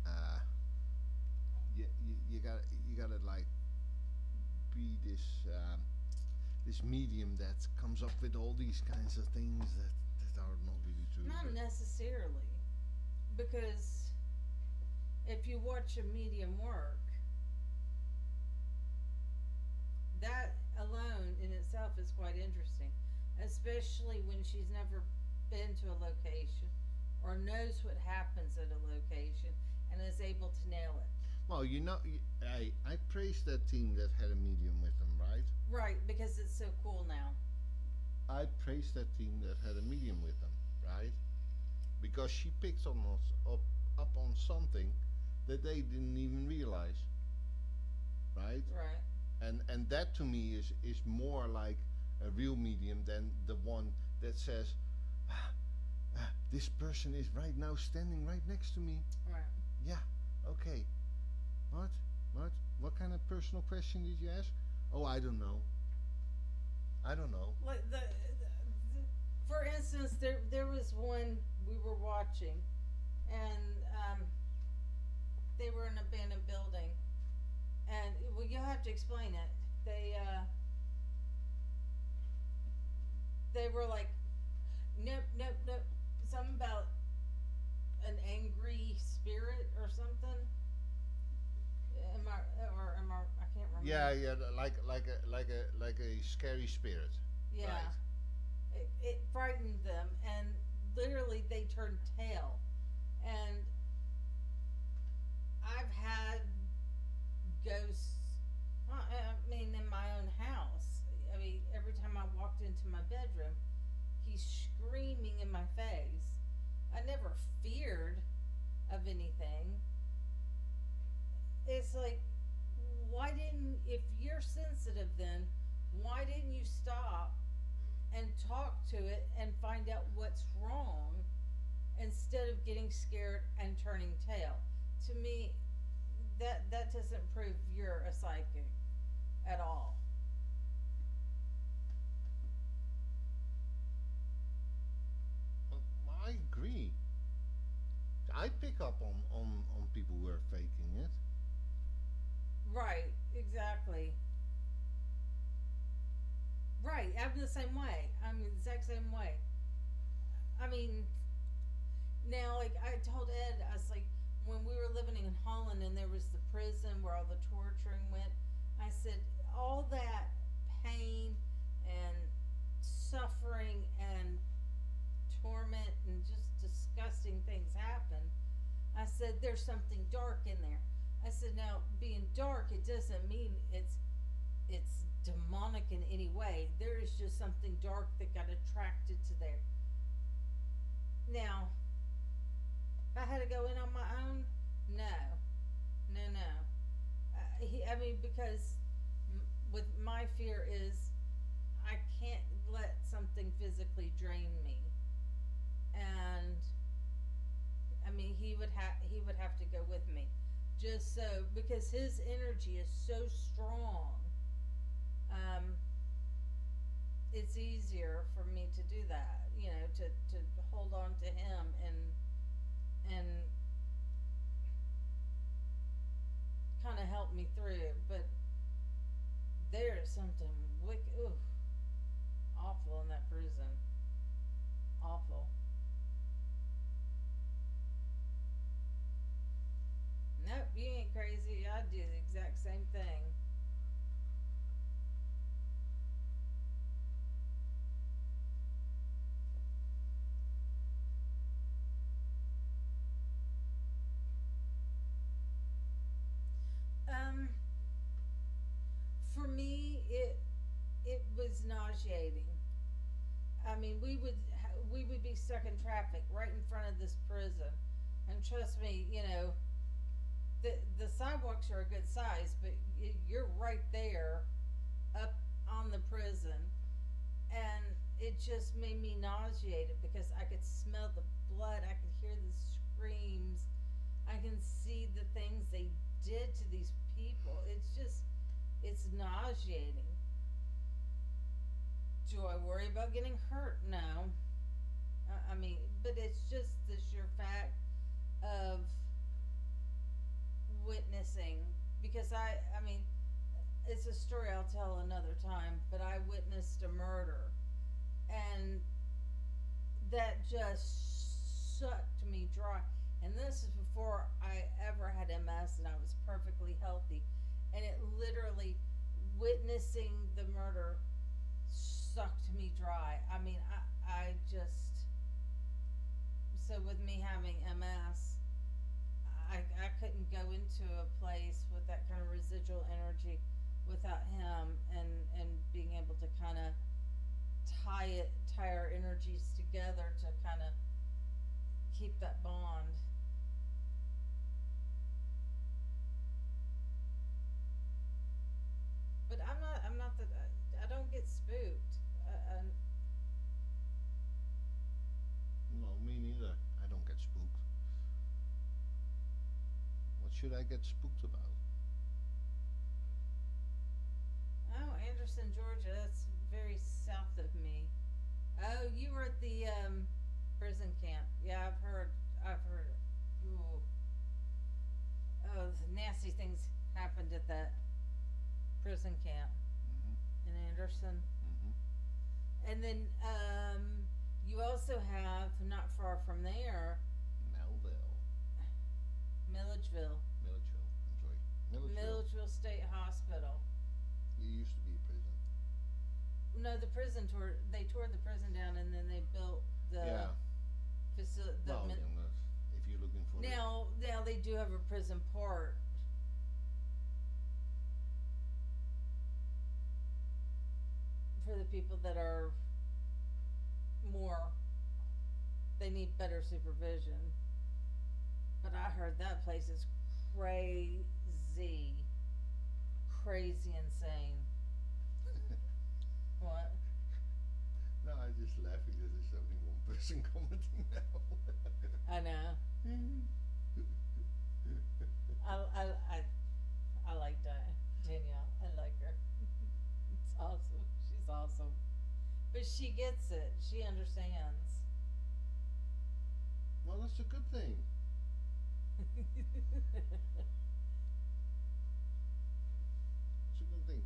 uh, you gotta like be this medium that comes up with all these kinds of things that are not really true. not but- necessarily, because if you watch a medium work, that alone in itself is quite interesting, especially when she's never been to a location or knows what happens at a location and is able to nail it. Well, I praised that team that had a medium with them, right? Right, because it's so cool now. I praised that team that had a medium with them, right? Because she picked on us up on something that they didn't even realize, right? Right. And that to me is more like a real medium than the one that says, this person is right now standing right next to me. Right. Yeah, okay. What kind of personal question did you ask? Oh, I don't know. I don't know. Like for instance, there was one we were watching, and they were in an abandoned building, and well, you'll have to explain it. They were like, nope, nope, nope, something about an angry spirit or something. I can't remember. Yeah, like a scary spirit. Yeah. Right. It frightened them, and literally they turned tail. And I've had ghosts, I mean, in my own house. I mean, every time I walked into my bedroom, he's screaming in my face. I never feared of anything. It's like, if you're sensitive then, why didn't you stop and talk to it and find out what's wrong instead of getting scared and turning tail? To me, that doesn't prove you're a psychic at all. Well, I agree. I pick up on people who are faking it. Right, exactly. Right, I'm the same way. I'm the exact same way. I mean, now, like, I told Ed, I was like, when we were living in Holland and there was the prison where all the torturing went, I said, all that pain and suffering and torment and just disgusting things happen. I said, there's something dark in there. I said, now, being dark, it doesn't mean it's demonic in any way. There is just something dark that got attracted to there. Now, if I had to go in on my own, no. I mean, because with my fear is I can't let something physically drain me, and I mean he would have to go with me, just so, because his energy is so strong. It's easier for me to do that, to hold on to him and kind of help me through. But there is something awful in that prison. Awful. Nope, you ain't crazy. I do the exact same thing. For me, it was nauseating. I mean, we would be stuck in traffic right in front of this prison, and trust me, the sidewalks are a good size, but you're right there, up on the prison, and it just made me nauseated because I could smell the blood, I could hear the screams, I can see the things they did to these people. It's nauseating. Do I worry about getting hurt? No. I mean, but it's just the sheer fact of witnessing, because I mean, it's a story I'll tell another time, but I witnessed a murder, and that just sucked me dry. And this is before I ever had MS and I was perfectly healthy. And it literally, witnessing the murder sucked me dry. I mean, I just, so with me having MS, I couldn't go into a place with that kind of residual energy without him, and being able to kind of tie our energies together to kind of keep that bond. But I'm not that, I don't get spooked. No, me neither. I don't get spooked. What should I get spooked about? Oh, Anderson, Georgia, that's very south of me. Oh, you were at the prison camp. Yeah, I've heard. Ooh. Oh, the nasty things happened at that prison camp Mm-hmm. in Anderson. Mm-hmm. And then you also have, not far from there, Melville. Milledgeville. Milledgeville. I'm sorry. Milledgeville State Hospital. It used to be a prison. No, the prison tour. They tore the prison down, and then they built the Yeah. facility. Well, if you're looking for Now they do have a prison part. For the people that are more, they need better supervision. But I heard that place is crazy, crazy insane. What? No, I just laugh because there's only one person commenting now. I know. I like Danielle. I like her. It's awesome. She's awesome. But she gets it. She understands. Well, that's a good thing. It's a good thing.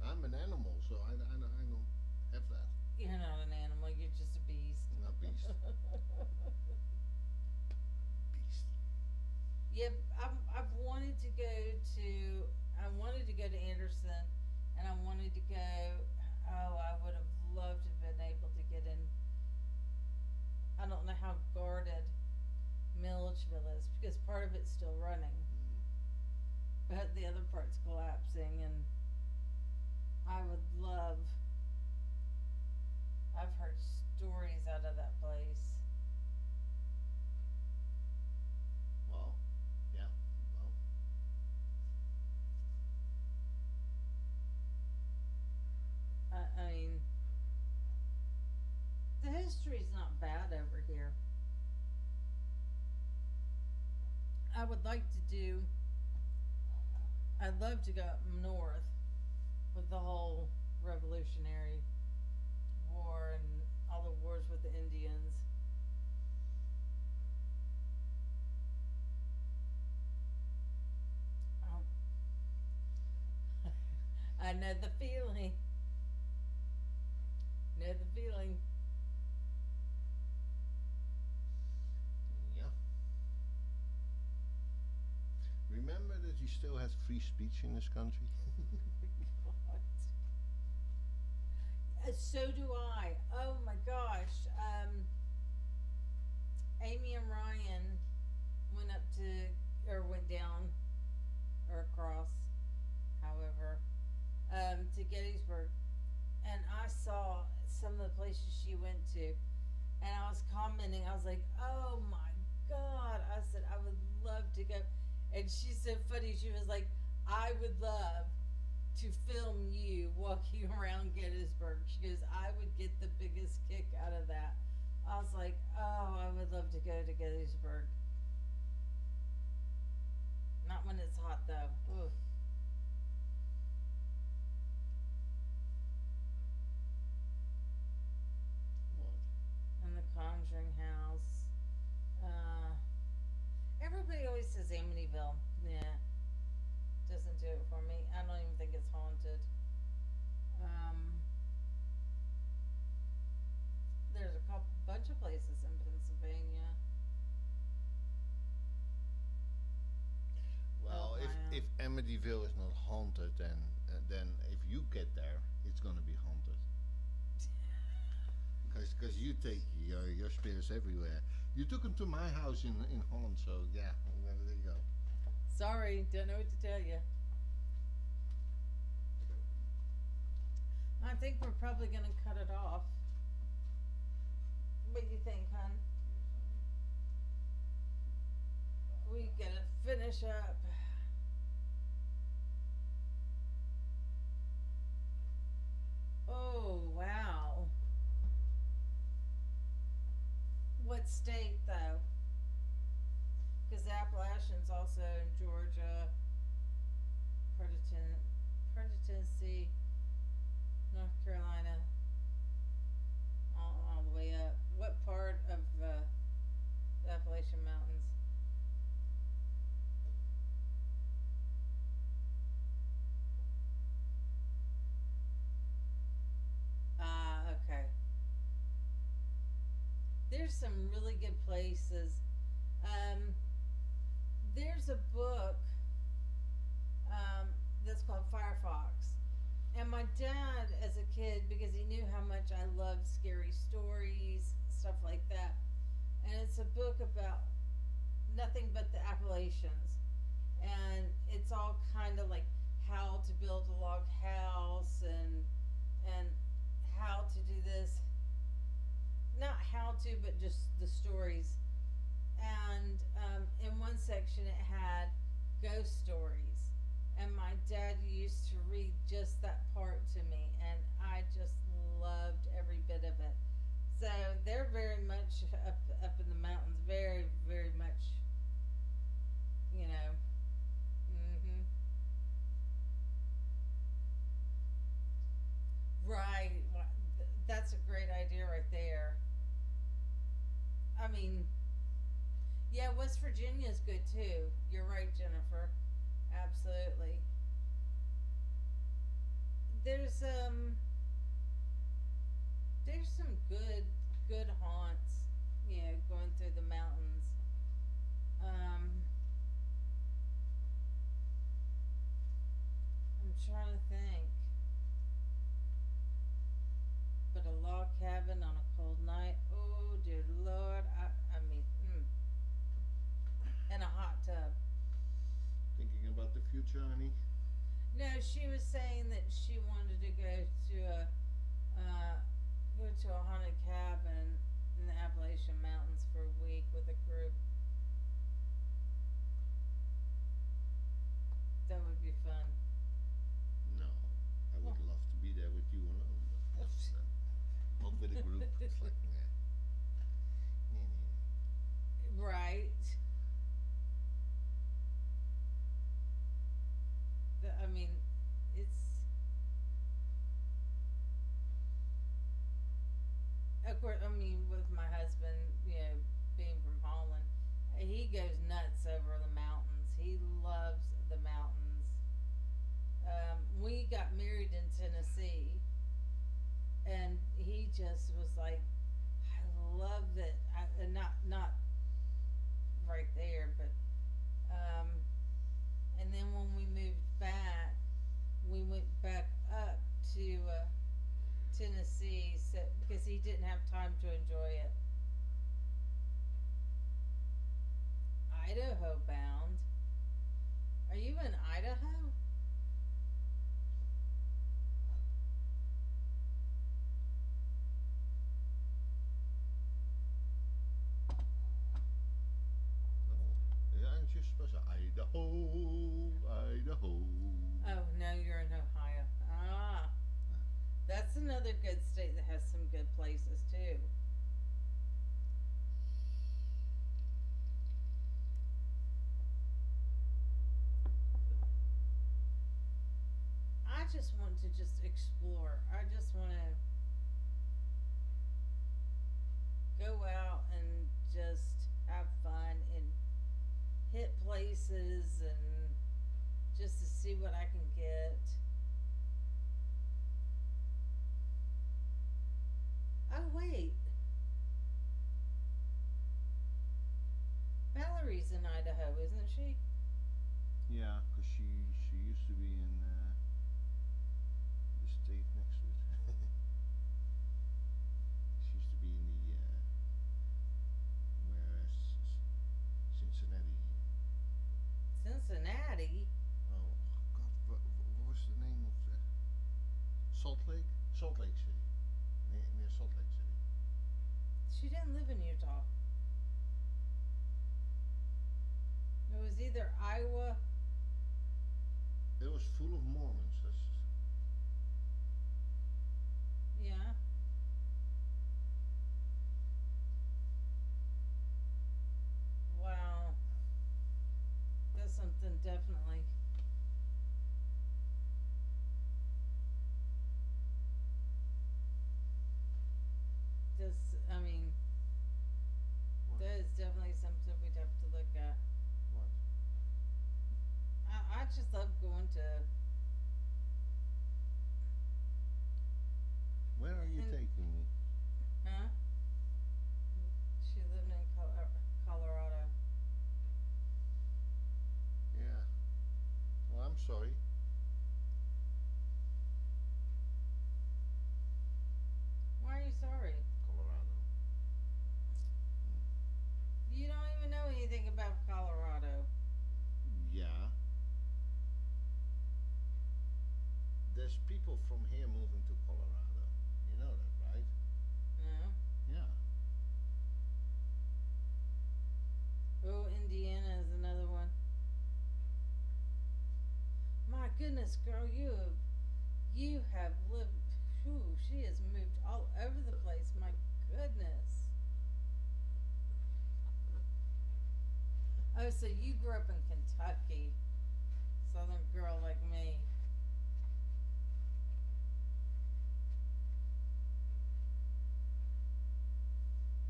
I'm an animal, so I don't have that. You're not an animal. You're just a beast. I'm a beast. Beast. Yep. I've wanted to go to. I wanted to go to Anderson, and I wanted to go. Oh, I would have loved to have been able to get in. I don't know how guarded Milledgeville is, because part of it's still running, Mm-hmm. but the other part's collapsing, and I would love. I've heard stories out of that place. Well, yeah. Well, I mean, the history's not bad over here. I would like to do. I'd love to go up north with the whole Revolutionary War and all the wars with the Indians. Um, I know the feeling. Know the feeling. yeah. Remember that you still have free speech in this country? God. So do I. Oh my gosh. Amy and Ryan went up to, or went down, or across, however, to Gettysburg, and I saw some of the places she went to, and I was commenting. I was like, "Oh my God!" I said, "I would love to go," and she's so funny. She was like, "I would love to film you walking around Gettysburg." She goes, "I would get the biggest kick out of that." I was like, "Oh, I would love to go to Gettysburg." Not when it's hot though. Ooh. What? And the Conjuring house. Uh, Everybody always says Amityville. Yeah, doesn't do it for me. I don't even think it's haunted. Um, there's a couple bunch of places in Pennsylvania. Well, if Amityville is not haunted, then if you get there, it's gonna be haunted. Cause you take your spirits everywhere. You took them to my house in Holland, so yeah, well, there you go. Sorry, don't know what to tell you. I think we're probably gonna cut it off. What do you think, hon? We gotta finish up. Oh, wow. What state, though? Because Appalachian's also in Georgia, part of, part of Tennessee, North Carolina, all the way up. What part of the Appalachian Mountains? Ah, okay. There's some really good places. Um, there's a book um, that's called Firefox. And my dad, as a kid, because he knew how much I loved scary stories, stuff like that, and it's a book about nothing but the Appalachians. And it's all kind of like how to build a log house and how to do this. Not how to, but just the stories. And in one section, it had ghost stories. And my dad used to read just that part to me, and I just loved every bit of it. So they're very much up in the mountains, very very much, you know. Mhm. Right. That's a great idea right there. I mean, yeah, West Virginia is good too. You're right, Jennifer. Absolutely. There's there's some good haunts, you know, going through the mountains. Um I'm trying to think. But a log cabin on a cold night, oh dear Lord, I mean, and a hot tub. Thinking about the future, honey. No, she was saying that she wanted to uh, go to a haunted cabin in the Appalachian Mountains for a week with a group. That would be fun. No, I would love to be there with you alone, but not with a group. It's like, nah. Nah, nah, Right. I mean, it's of course. I mean, with my husband, you know, being from Holland, he goes nuts over the mountains. He loves the mountains. We got married in Tennessee, and he just was like, "I love it." And not right there, but um, and then when we moved back, we went back up to Tennessee, so, because he didn't have time to enjoy it. Idaho bound. Are you in Idaho? supposed to Idaho, Idaho. Oh, no, you're in Ohio. Ah, that's another good state that has some good places too. I just want to just explore. I just want to go out and just have fun and hit places and just to see what I can get. Oh, wait. Valerie's in Idaho, isn't she? Yeah, 'cause she used to be in the state next to it. She used to be in the Cincinnati. Cincinnati? Oh God, what was the name of the Salt Lake? Salt Lake City, near Salt Lake City. She didn't live in Utah. It was either Iowa. It was full of Mormons. That's Yeah. Wow. That's something definitely. This, I mean, what? that is definitely something we'd have to look at. What? I just love going to. Where are you And- taking me? Huh? She lived in Colorado. Yeah. Well, I'm sorry. Why are you sorry? Colorado. You don't even know anything about Colorado. Yeah. There's people from here moving to Colorado. You know that, right? No. Yeah. Oh, Indiana is another one. My goodness, girl, you have lived. Whew, she has moved all over the place. My goodness. Oh, so you grew up in Kentucky, Southern girl like me.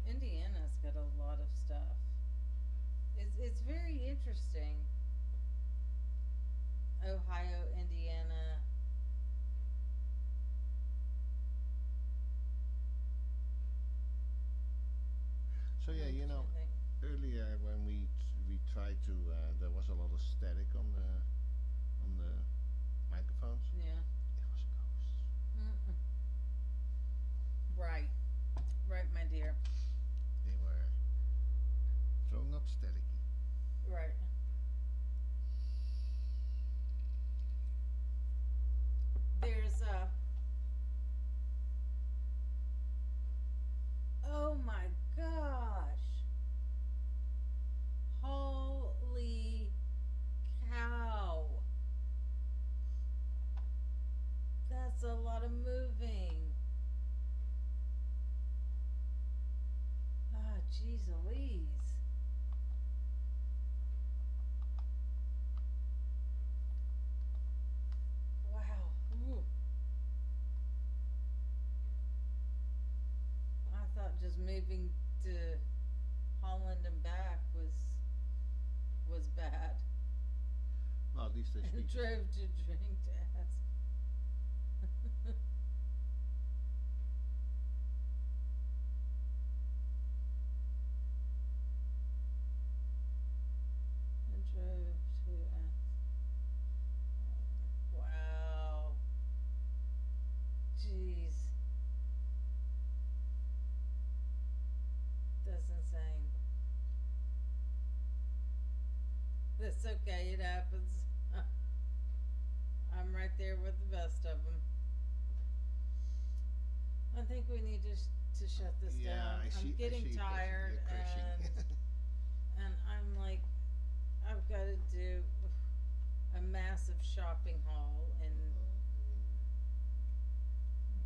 Indiana's got a lot of stuff. It's very interesting. Ohio, Indiana. So yeah, I'm you know, trying to think. earlier when we tried to, there was a lot of static on the microphones. Yeah. It was ghosts. Mm-mm. Right. Right, my dear. They were throwing up staticky. Right. There's oh my gosh. Holy cow. That's a lot of moving. Ah, jeez Louise. Wow. Ooh. I thought just moving to Holland and back was bad. Well, at least they And speak. drove to drink to ask. And drove to ask. Wow. Jeez. That's insane. That's okay, it happens. I'm right there with the best of them. I think we need to shut this Yeah, down. I see. I'm getting I see tired you're cursing. and I'm like, I've got to do a massive shopping haul, and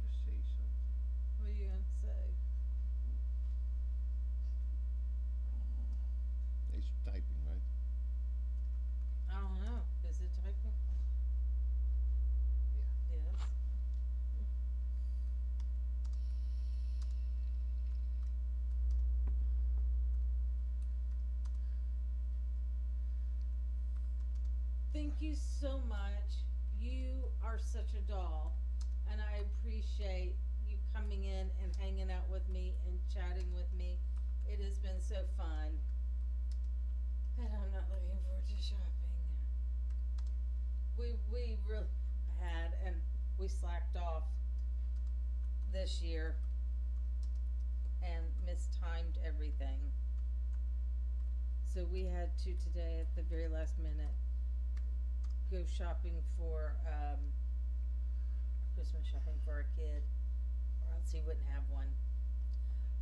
Just say something. what are you gonna say? It's typing, right? I don't know. Is it typing? Yeah. Yes. Thank you so much. You are such a doll, and I appreciate you coming in and hanging out with me and chatting with me. It has been so fun. And I'm not looking forward to shopping. We really had, and we slacked off this year and mistimed everything. So we had to today at the very last minute go shopping for Christmas shopping for our kid, or else he wouldn't have one.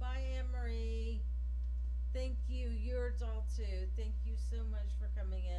Bye, Anne Marie. Thank you. You're a doll too. Thank you so much for coming in.